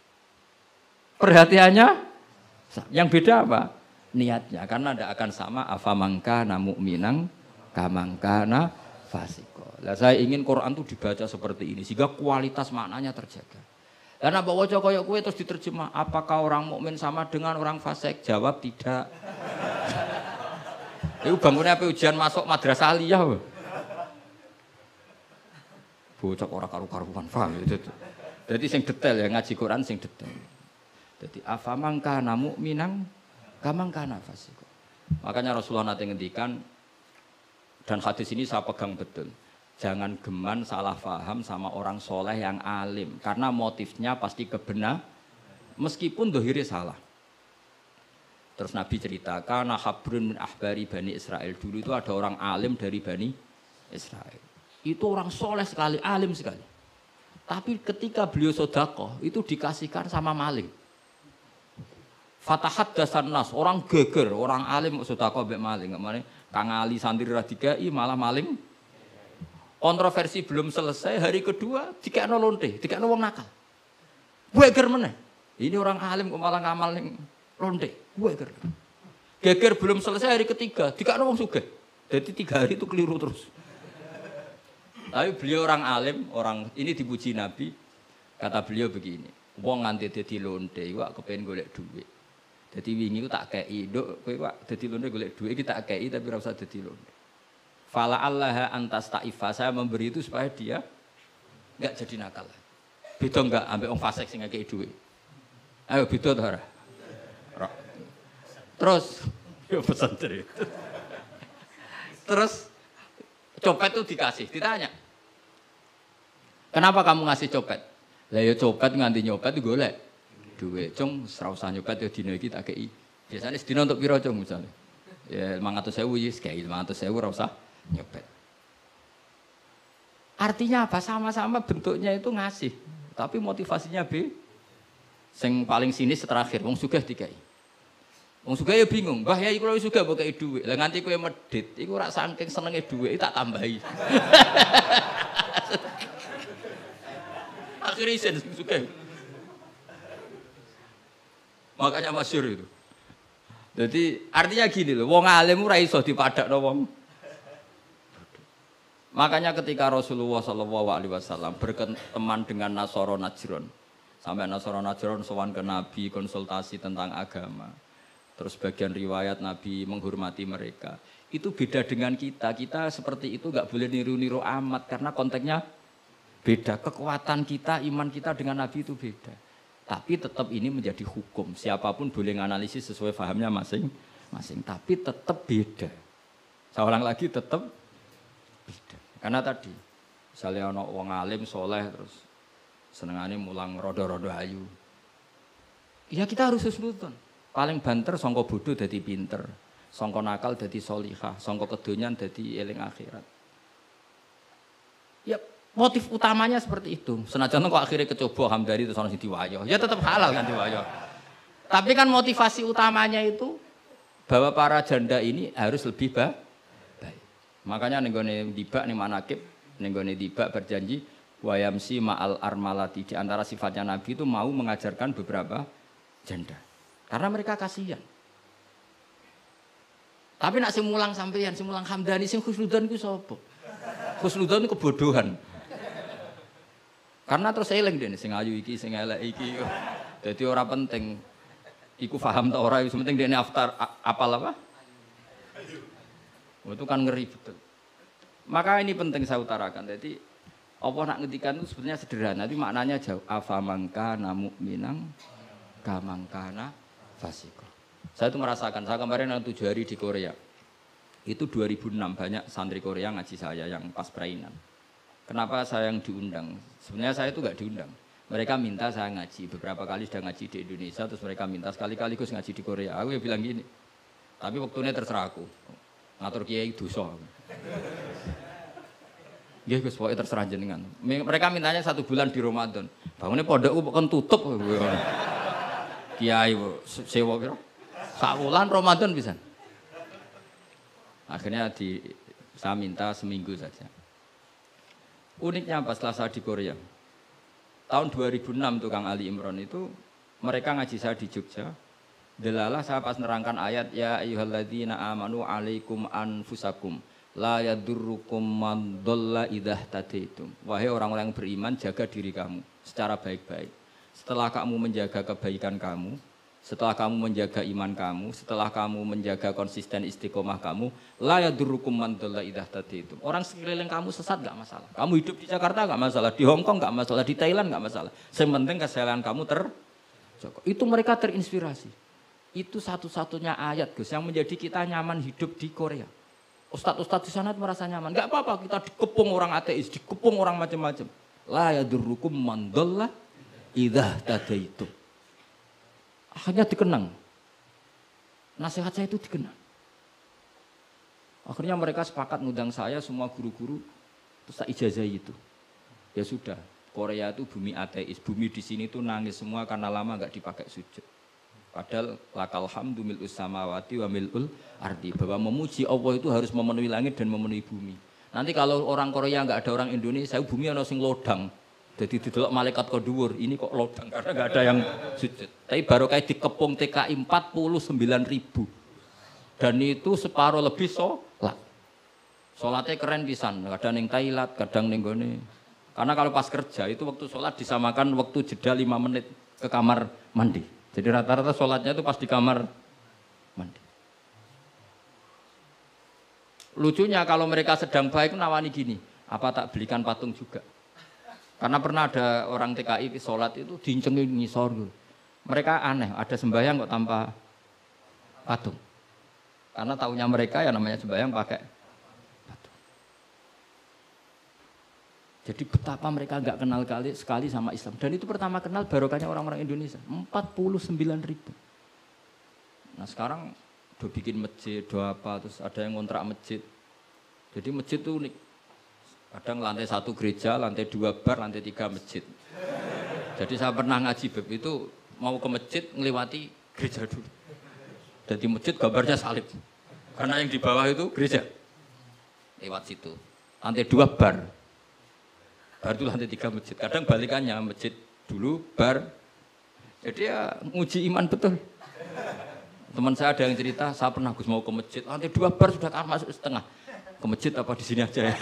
Perhatiannya, yang beda apa? Niatnya, karena tidak akan sama. Afamangka namu minang, kamangka na fasiko. Lah saya ingin Quran itu dibaca seperti ini, sehingga kualitas maknanya terjaga. Karena bawa koyok kue terus diterjemah, apakah orang mukmin sama dengan orang fasik? Jawab tidak. Itu bangunnya apa ujian masuk madrasah aliyah. Bocah orang karu-karuan, paham itu. Jadi sing detail ya ngaji Quran sing detail. Jadi afamangka namu minang kamangka nafasiko. Makanya Rasulullah nanti ngendikan dan hadis ini saya pegang betul. Jangan geman salah faham sama orang soleh yang alim karena motifnya pasti kebenar meskipun dohiri salah. Terus Nabi ceritakan habrun min ahbari Bani Israel, dulu itu ada orang alim dari Bani Israel. Itu orang soleh sekali, alim sekali. Tapi ketika beliau sedekah itu dikasihkan sama maling. Fatahat dasan nas, orang geger, orang alim kok sedekah mbek maling. Kemane Kang Ali santri ra dikai malah maling. Kontroversi belum selesai, hari kedua dikekno lonte, dikekno wong nakal. Geger meneh. Ini orang alim kok malah ngamal ning lonte. Geger. Geger belum selesai hari ketiga, dikekno wong sugih. Jadi 3 hari itu keliru terus. Tapi beliau orang alim, orang ini dipuji Nabi. Kata beliau begini, wong nganti dadi lonte iku kepengin golek duit. Jadi wingi ku tak kei, nduk kowe kok dadi lonte golek duit iki tak kei tapi ora usah dadi lonte. Fala Allah antas taifa, saya memberi itu supaya dia enggak jadi nakal. Beda enggak ambek wong fasik sing ngekei duit. Ayo beda ta ora? Terus yo pesan dari. Terus copet itu dikasih, ditanya. Kenapa kamu ngasih copet? Lah ya copet nganti nyopet golek duit. Cung ora usah nyopet ya dina iki tak kei. Biasane sedina untuk piro, Cung, misale? Ya 500.000 wis kei 500.000 ora usah nyopet. Artinya apa? Sama-sama bentuknya itu ngasih, tapi motivasinya B. Sing paling sinis terakhir wong sugih dikai. Wong sugih ya bingung, "Mbah ya iku lho sugih mbok kei dhuwit." Lah nganti kowe medhit, iku ora saking senenge dhuwit tak tambahi. Akhirnya isen sugih. Makanya masyhur itu. Jadi artinya gini loh, wong alim ora iso dipadakno wong. Makanya ketika Rasulullah SAW berteman dengan Nasara Najran, sampai Nasara Najran sowan ke Nabi konsultasi tentang agama. Terus bagian riwayat Nabi menghormati mereka. Itu beda dengan kita. Kita seperti itu nggak boleh niru-niru amat karena konteksnya beda. Kekuatan kita, iman kita dengan Nabi itu beda. Tapi tetap ini menjadi hukum. Siapapun boleh menganalisis sesuai fahamnya masing-masing. Tapi tetap beda. Saya ulang lagi tetap beda. Karena tadi, misalnya ada orang alim, soleh, terus senengannya mulang rodo-rodo ayu. Ya kita harus husnudon. Paling banter sangka bodoh dadi pinter, sangka nakal dadi solihah, sangka kedonyan dadi eling akhirat. Ya motif utamanya seperti itu. Senajan kok akhirnya kecoba Hamdani terus ono sing diwayo. Ya tetap halal kan diwayo. Tapi kan motivasi utamanya itu bahwa para janda ini harus lebih baik. Makanya ning gone dibak ning manakib, ning gone dibak berjanji wayamsi ma'al armalati, di antara sifatnya Nabi itu mau mengajarkan beberapa janda. Karena mereka kasihan. Tapi nak sing mulang sampeyan, sing mulang Hamdani, sing khusnudan ku sapa? Khusnudan kebodohan. Karena terus eling dene sing ayu iki, sing elek iki. Dadi ora penting iku paham ta ora, wis penting dene apal apa? Itu kan ngeri betul. Maka ini penting saya utarakan. Jadi Allah nak ngendikan itu sebenarnya sederhana, tapi maknanya jauh. Afamangka mu'minang kamangkana fasiko. Saya itu merasakan, saya kemarin 7 hari di Korea. Itu 2006 banyak santri Korea ngaji saya yang pas perainan. Kenapa saya yang diundang? Sebenarnya saya itu enggak diundang. Mereka minta saya ngaji. Beberapa kali sudah ngaji di Indonesia, terus mereka minta sekali-kali Gus ngaji di Korea. Aku ya bilang gini. Tapi waktunya terserah aku. Ngatur kiai dosa. Nggih Gus, pokoke terserah jenengan. Mereka mintanya 1 bulan di Ramadan. Bangune pondokku kok tutup. Kiai sewa kira. Sak wulan Ramadan pisan. Akhirnya saya minta seminggu saja. Uniknya apa setelah saya di Korea. Tahun 2006 tukang Ali Imran itu mereka ngaji saya di Jogja. Delalah saya pas nerangkan ayat ya ayyuhalladzina amanu alaikum anfusakum la yadurrukum man dhalla idza tadaitum. Wahai orang-orang yang beriman, jaga diri kamu secara baik-baik. Setelah kamu menjaga kebaikan kamu, setelah kamu menjaga iman kamu, setelah kamu menjaga konsisten istiqomah kamu, la yadurrukum man dhalla idza tadaitum. Orang sekeliling kamu sesat enggak masalah. Kamu hidup di Jakarta enggak masalah, di Hong Kong enggak masalah, di Thailand enggak masalah. Yang penting kesehatan kamu terjaga. Itu mereka terinspirasi. Itu satu-satunya ayat Gus yang menjadi kita nyaman hidup di Korea. Ustadz-ustadz di sana merasa nyaman. Enggak apa-apa kita dikepung orang ateis, dikepung orang macam-macam. La yadurrukum man dhalla idza tadaitum. Akhirnya dikenang. Nasihat saya itu dikenang. Akhirnya mereka sepakat ngundang saya semua guru-guru terus tak ijazahi itu. Ya sudah, Korea itu bumi ateis. Bumi di sini tuh nangis semua karena lama enggak dipakai sujud. Padahal lakal hamdu mil'us samawati wa mil'ul ardi. Bahwa memuji Allah itu harus memenuhi langit dan memenuhi bumi. Nanti kalau orang Korea nggak ada orang Indonesia, bumi ana sing lodang. Jadi didelok malaikat kok dhuwur, ini kok lodang karena nggak ada yang sujud. Tapi baru kayak dikepung TKI 49.000. Dan itu separuh lebih sholat. Sholatnya keren pisan, kadang ning Thailand, kadang ning gone. Karena kalau pas kerja itu waktu sholat disamakan waktu jeda 5 menit ke kamar mandi. Jadi rata-rata sholatnya itu pas di kamar mandi. Lucunya kalau mereka sedang baik nawani gini, apa tak belikan patung juga? Karena pernah ada orang TKI sholat itu diincengin ngisor. Mereka aneh, ada sembahyang kok tanpa patung. Karena taunya mereka ya namanya sembahyang pakai patung. Jadi betapa mereka nggak kenal sekali sama Islam. Dan itu pertama kenal barokahnya orang-orang Indonesia. 49.000. Nah sekarang udah bikin masjid, udah apa, terus ada yang ngontrak masjid. Jadi masjid itu unik. Kadang lantai 1 gereja, lantai 2 bar, lantai 3 masjid. Jadi saya pernah ngaji beb itu mau ke masjid ngelewati gereja dulu. Jadi masjid gambarnya salib. Karena yang di bawah itu gereja. Lewat situ. Lantai 2 bar. Bar itu lantai 3 masjid. Kadang balikannya masjid dulu, bar. Jadi ya nguji iman betul. Teman saya ada yang cerita, saya pernah Gus mau ke masjid, lantai 2 bar sudah masuk setengah. Ke masjid apa di sini aja ya?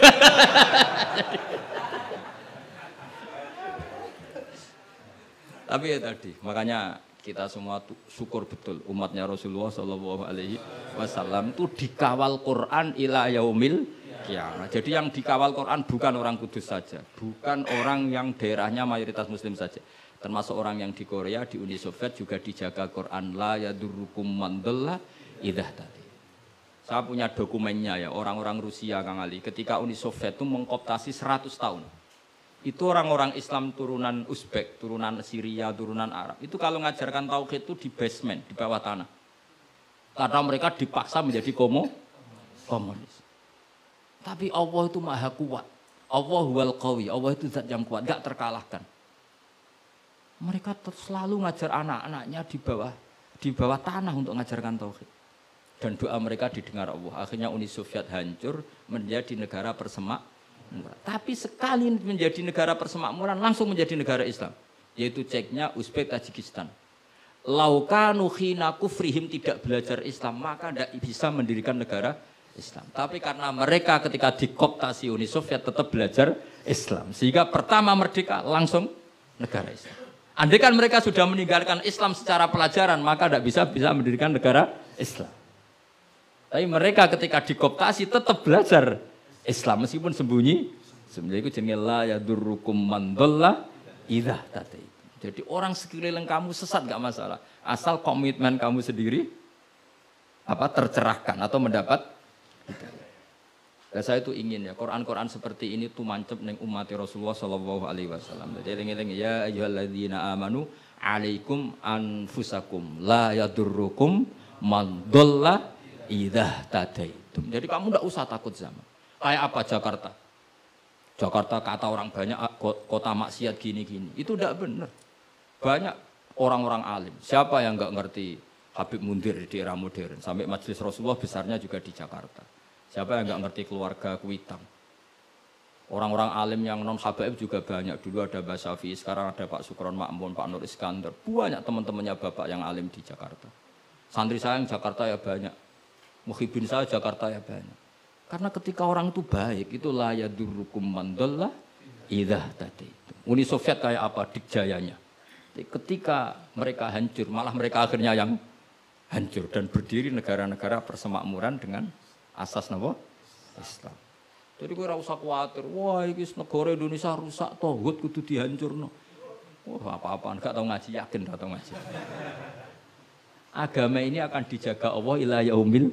Tapi ya tadi, makanya kita semua syukur betul umatnya Rasulullah Shallallahu Alaihi Wasallam itu dikawal Quran ila yaumil kiamat. Jadi yang dikawal Quran bukan orang Kudus saja, bukan orang yang daerahnya mayoritas Muslim saja, termasuk orang yang di Korea, di Uni Soviet juga dijaga Quran la yadurrukum man dhalla idza tadi. Saya punya dokumennya ya, orang-orang Rusia Kang Ali ketika Uni Soviet itu mengkooptasi 100 tahun. Itu orang-orang Islam turunan Uzbek, turunan Syria, turunan Arab. Itu kalau ngajarkan tauhid itu di basement, di bawah tanah. Karena mereka dipaksa menjadi komunis. Tapi Allah itu maha kuat. Allah huwal qawi, Allah itu zat yang kuat, gak terkalahkan. Mereka selalu ngajar anak-anaknya di bawah tanah untuk ngajarkan tauhid. Dan doa mereka didengar Allah. Akhirnya Uni Soviet hancur menjadi negara persemakmuran. Tapi sekali menjadi negara persemakmuran langsung menjadi negara Islam. Yaitu ceknya Uzbek Tajikistan. Laukanu khina kufrihim tidak belajar Islam maka tidak bisa mendirikan negara Islam. Tapi karena mereka ketika dikooptasi Uni Soviet tetap belajar Islam. Sehingga pertama merdeka langsung negara Islam. Andai kan mereka sudah meninggalkan Islam secara pelajaran maka tidak bisa mendirikan negara Islam. Tapi mereka ketika dikooptasi tetap belajar Islam meskipun sembunyi. Sebenarnya itu jenenge la yadurrukum man dhalla idza tadi. Jadi orang sekeliling kamu sesat enggak masalah, asal komitmen kamu sendiri tercerahkan atau mendapat hidayah. Dan saya itu ingin ya Quran-Quran seperti ini tuh mancep ning umat Rasulullah sallallahu alaihi wasallam. Jadi eling-eling ya ayyuhalladzina amanu alaikum anfusakum la yadurrukum man dhalla idza tadaitum. Jadi kamu tidak usah takut zaman. Kayak apa Jakarta? Jakarta kata orang banyak kota maksiat gini-gini. Itu tidak benar. Banyak orang-orang alim. Siapa yang nggak ngerti Habib Mundir di era modern? Sampai Majelis Rasulullah besarnya juga di Jakarta. Siapa yang nggak ngerti keluarga Kuitang? Orang-orang alim yang non habaib juga banyak. Dulu ada Mbah Syafi'i, sekarang ada Pak Sukron Makmun, Pak Nur Iskandar. Banyak teman-temannya bapak yang alim di Jakarta. Santri saya yang Jakarta ya banyak. Muhibin saya Jakarta ya banyak. Karena ketika orang itu baik, itu la yadurrukum man dhalla idza tadaitum. Uni Soviet kayak apa dikjayanya. Ketika mereka hancur, malah mereka akhirnya yang hancur dan berdiri negara-negara persemakmuran dengan asas napa? Islam. Jadi kowe ora usah kuwatir, wah iki negara Indonesia rusak tauhid kudu dihancurno. Wah, apa-apaan gak tau ngaji, yakin gak tau ngaji. Agama ini akan dijaga Allah ila yaumil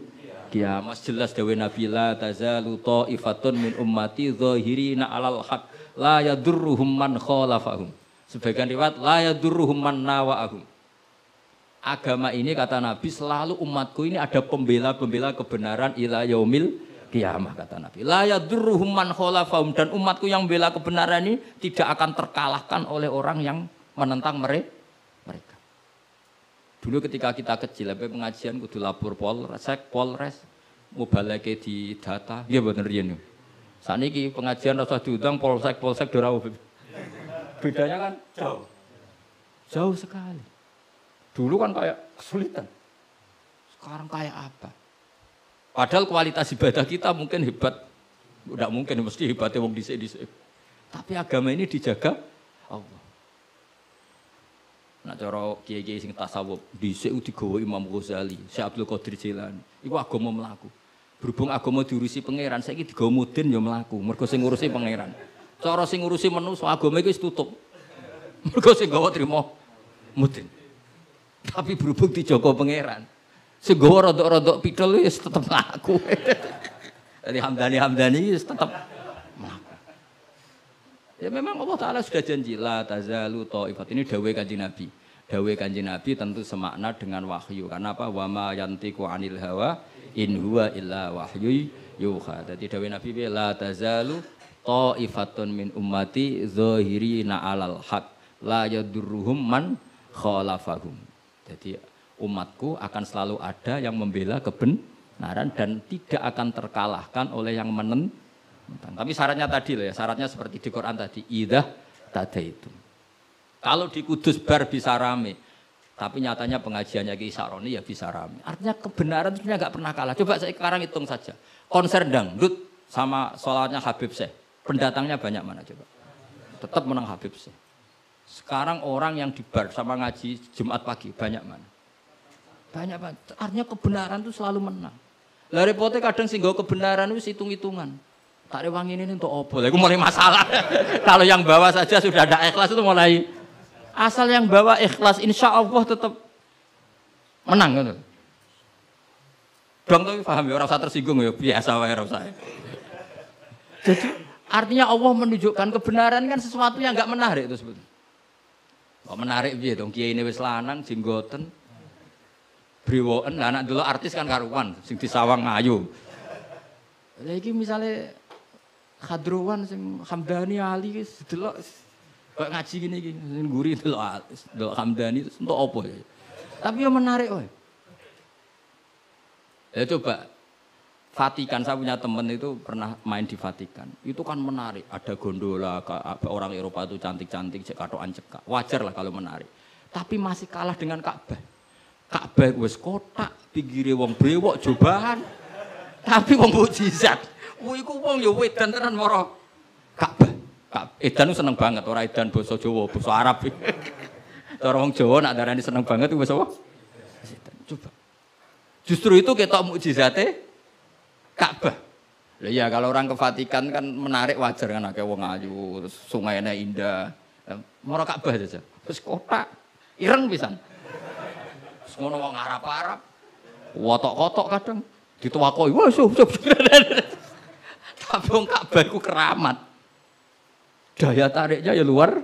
kiamat. Jelas dawe Nabi la tazalu ta'ifatun min ummati zahirina 'alal haq la yadurruhum man khalafahum. Sebagian riwayat la yadurruhum man nawa'ahum. Agama ini kata Nabi selalu umatku ini ada pembela-pembela kebenaran ila yaumil kiamah kata Nabi. La yadurruhum man khalafahum, dan umatku yang bela kebenaran ini tidak akan terkalahkan oleh orang yang menentang mereka. Dulu ketika kita kecil, pengajian kudu lapor Polres, mubaleke di data, dia bener riyen. Saniki pengajian rasa diundang polsek dorau. Bedanya kan jauh sekali. Dulu kan kayak kesulitan. Sekarang kayak apa? Padahal kualitas ibadah kita mungkin hebat. Tidak mungkin, mesti hebatnya wong dhisik-dhisik. Tapi agama ini dijaga Allah. Nak cara kiai-kiai sing tasawuf dhisik digawa Imam Ghazali, Syekh Abdul Qadir Jilani. Iku agama mlaku. Berhubung agama diurusi pangeran, saiki digawa mudin ya mlaku. Mergo sing ngurusi pangeran. Cara sing ngurusi manusa agama iku wis tutup. Mergo sing gawa trimo mudin. Tapi berhubung dijaga pangeran, sing gawa rodok-rodok pidol wis tetep mlaku. Jadi Hamdani wis tetep mlaku. Ya memang Allah Ta'ala sudah janji la tazalu ta'ifat. Ini dawai kanjeng Nabi. Dawai kanjeng Nabi tentu semakna dengan wahyu. Karena apa? Wa ma yantiqu 'anil hawa in huwa illa wahyu yuha. Jadi dawai Nabi la tazalu ta'ifatun min ummati zahirina 'alal haq la yadurruhum man khalafahum. Jadi umatku akan selalu ada yang membela kebenaran dan tidak akan terkalahkan oleh yang menentang. Tapi syaratnya tadi loh ya, syaratnya seperti di Quran tadi, idah tadaitum. Kalau di Kudus bar bisa rame, tapi nyatanya pengajiannya Ki Saroni ya bisa rame. Artinya kebenaran itu sebenarnya nggak pernah kalah. Coba saya sekarang hitung saja, konser dangdut sama sholatnya Habib Syekh, pendatangnya banyak mana coba? Tetap menang Habib Syekh. Sekarang orang yang di bar sama ngaji Jumat pagi banyak mana? Banyak banget. Artinya kebenaran itu selalu menang. Lah repotnya kadang sih kebenaran itu hitung-hitungan. Tak rewangi ini untuk opo, itu mulai masalah. Kalau yang bawa saja sudah ada ikhlas itu mulai. Asal yang bawa ikhlas, insya Allah tetap menang. Gitu. Dong tuh paham ya, orang saya tersinggung ya, biasa wae saya. Jadi artinya Allah menunjukkan kebenaran kan sesuatu yang enggak menarik itu sebetulnya. Kok menarik piye dong, kiai ini wis lanang, jenggoten, brewoken, lah anak dulu artis kan karuan, sing disawang ngayu. Lah iki misale Khadrowan sing Hamdani Ali wis delok kok ngaji gini iki sing guri delok Hamdani itu untuk apa ya. Tapi yang menarik wae. Ya coba Vatikan, saya punya teman itu pernah main di Vatikan. Itu kan menarik, ada gondola, orang Eropa itu cantik-cantik cek katokan cekak. Wajar lah kalau menarik. Tapi masih kalah dengan Ka'bah. Ka'bah wis kotak, pinggire wong brewok jobahan. Tapi wong mukjizat. Iku wong ya edan tenan mara Ka'bah. Edan seneng banget, ora edan basa Jawa, basa Arab. Cara wong Jawa nak darani seneng banget iku basa apa? Coba. Justru itu ketok mukjizate Ka'bah. Lah ya kalau orang ke Vatikan kan menarik wajar kan akeh wong ayu, terus sungainya indah. Mara Ka'bah saja. Terus kotak ireng pisan. Terus ngono wong Arab-Arab. Wotok-kotok kadang dituwakoi. Wah, tapi wong Ka'bah iku keramat. Daya tariknya ya luar.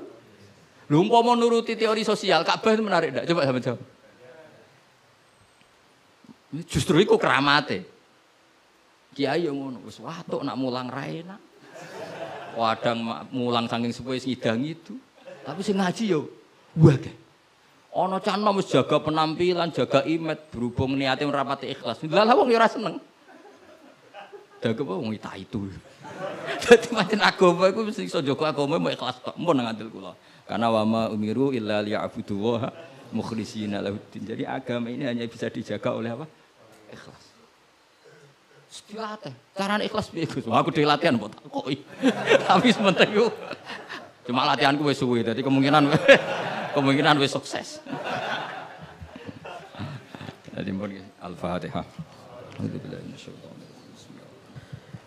Lha umpama nuruti teori sosial, Ka'bah itu menarik enggak? Coba sampeyan jawab. Justru iku keramate. Kiai yo ngono, wis watuk nak mulang ra enak. Wadang mulang saking sepuh ngidang itu. Tapi sing ngaji yo wae. Ana canom wis jaga penampilan, jaga image, berhubung niate ngrapati ikhlas. Lah wong yo ora seneng. Dago apa wong itu. Dadi pancen agama iku mesti iso jaga agama mau ikhlas tok. Mun ngandel kula. Karena wa ma umiru illa liya'budu wa mukhlishina lahuddin. Jadi agama ini hanya bisa dijaga oleh apa? Ikhlas. Dilatih. Carane ikhlas piye Gus? Aku dhewe latihan mbok takoki. Tapi sementing yo cuma latihanku wis suwe. Dadi kemungkinan wis sukses. Jadi mun Al-Fatihah.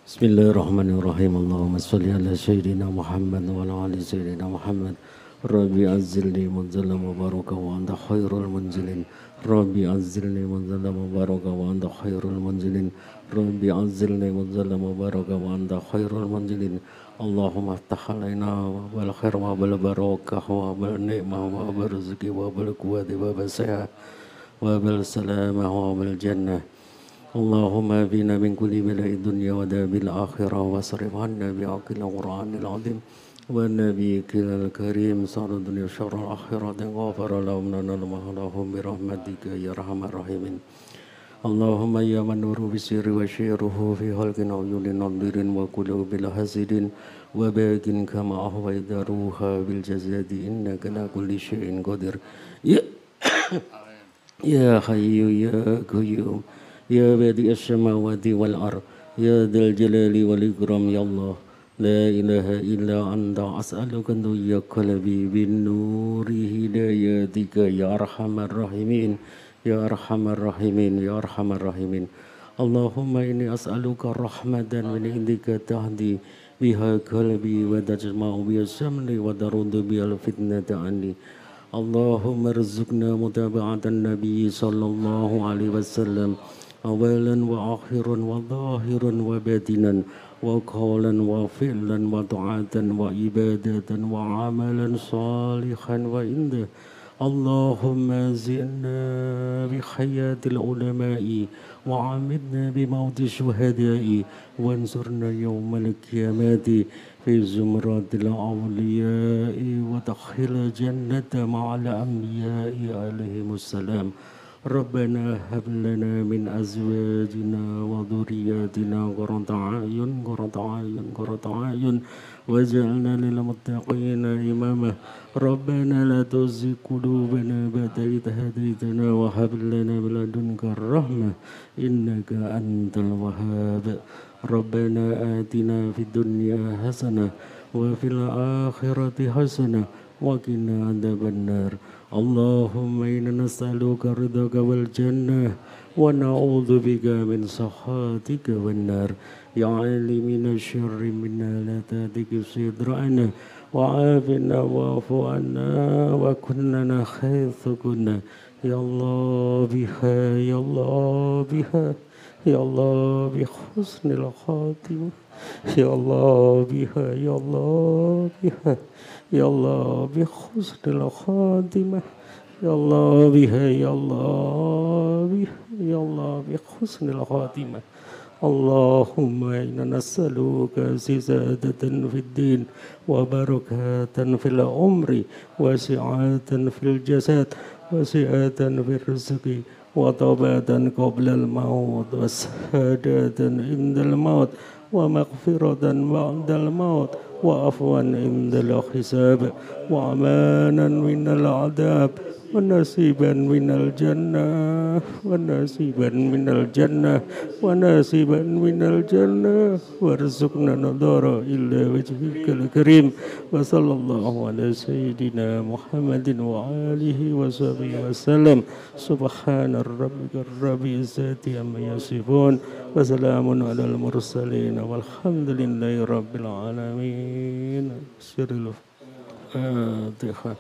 Bismillahirrahmanirrahim. Allahumma sholli ala sayyidina Muhammad wa ala ali sayyidina Muhammad. Rabbi azzilni munzalan mubarakan wa anta khairul munzilin. Rabbi azzilni munzalan mubarakan wa anta khairul munzilin. Rabbi azzilni munzalan mubarakan wa anta khairul munzilin. Allahumma aftah alaina wal khair wa bil barakah wa bil ni'mah wa bil rizqi wa bil quwwati wa bil sihat wa bil salamah wa bil jannah. Allahumma bina min kulli bala'i dunya wa dabil akhirah wa sarif anna bi'aqil Qur'anil azim. ونبيك الكريم صار الدنيا شر الآخرة غفر لهم لنا لهم برحمتك يا أرحم الراحمين اللهم يا من نور بسر وشيره في خلق عيون ناظر وقلوب الحاسد وباق كما أهويت روحا بالجسد إنك على كل شيء قدير يا حي يا قيوم يا بديع السماوات والأرض يا ذا الجلال والإكرام يا الله لا إله إلا أنت أسألك أن يا قلبي بالنور هدايتك يا أرحم الراحمين يا أرحم الراحمين يا أرحم الراحمين اللهم إني أسألك رحمة من عندك تهدي بها قلبي وتجمع بها شملي وترد بها الفتنة عني اللهم ارزقنا متابعة النبي صلى الله عليه وسلم أولا وآخرا وظاهرا وباطنا وقولا وفعلا وطاعة وعبادة وعملا صالحا وعنده اللهم زدنا بحياة العلماء وعمدنا بموت الشهداء وانصرنا يوم القيامة في زمرة الأولياء ودخل جنة مع الأنبياء عليهم السلام ربنا هب لنا من أزواجنا وذرياتنا قرة أعين قرة أعين واجعلنا للمتقين إماما ربنا لا تزغ قلوبنا بعد إذ هديتنا وهب لنا من لدنك الرحمة إنك أنت الوهاب ربنا آتنا في الدنيا حسنة وفي الآخرة حسنة وقنا عذاب النار اللهم إنا نسألك رضاك والجنة ونعوذ بك من سخطك والنار يا عالم من الشر منا لا تهتك صدرنا وعافنا واعف عنا وكلنا حيث كنا يا الله بها يا الله بها يا الله بحسن الخاتمة يا الله بها يا الله بها يا الله بحسن الخاتمة يا الله بها يا الله بها يا الله بحسن الخاتمة اللهم إنا نسألك زيادة في الدين وبركة في العمر وسعة في الجسد وسعة في الرزق وطوبة قبل الموت وسعادة عند الموت ومغفرة بعد الموت وعفوا عند الحساب وأمانا من العذاب ونصيبا من الجنة ونصيبا من الجنة ونصيبا من الجنة وارزقنا نظر إلى وجهك الكريم وصلى الله على سيدنا محمد وآله وصحبه وسلم سبحان ربك رب العزة عما يصفون وسلام على المرسلين والحمد لله رب العالمين. سر الفاتحة.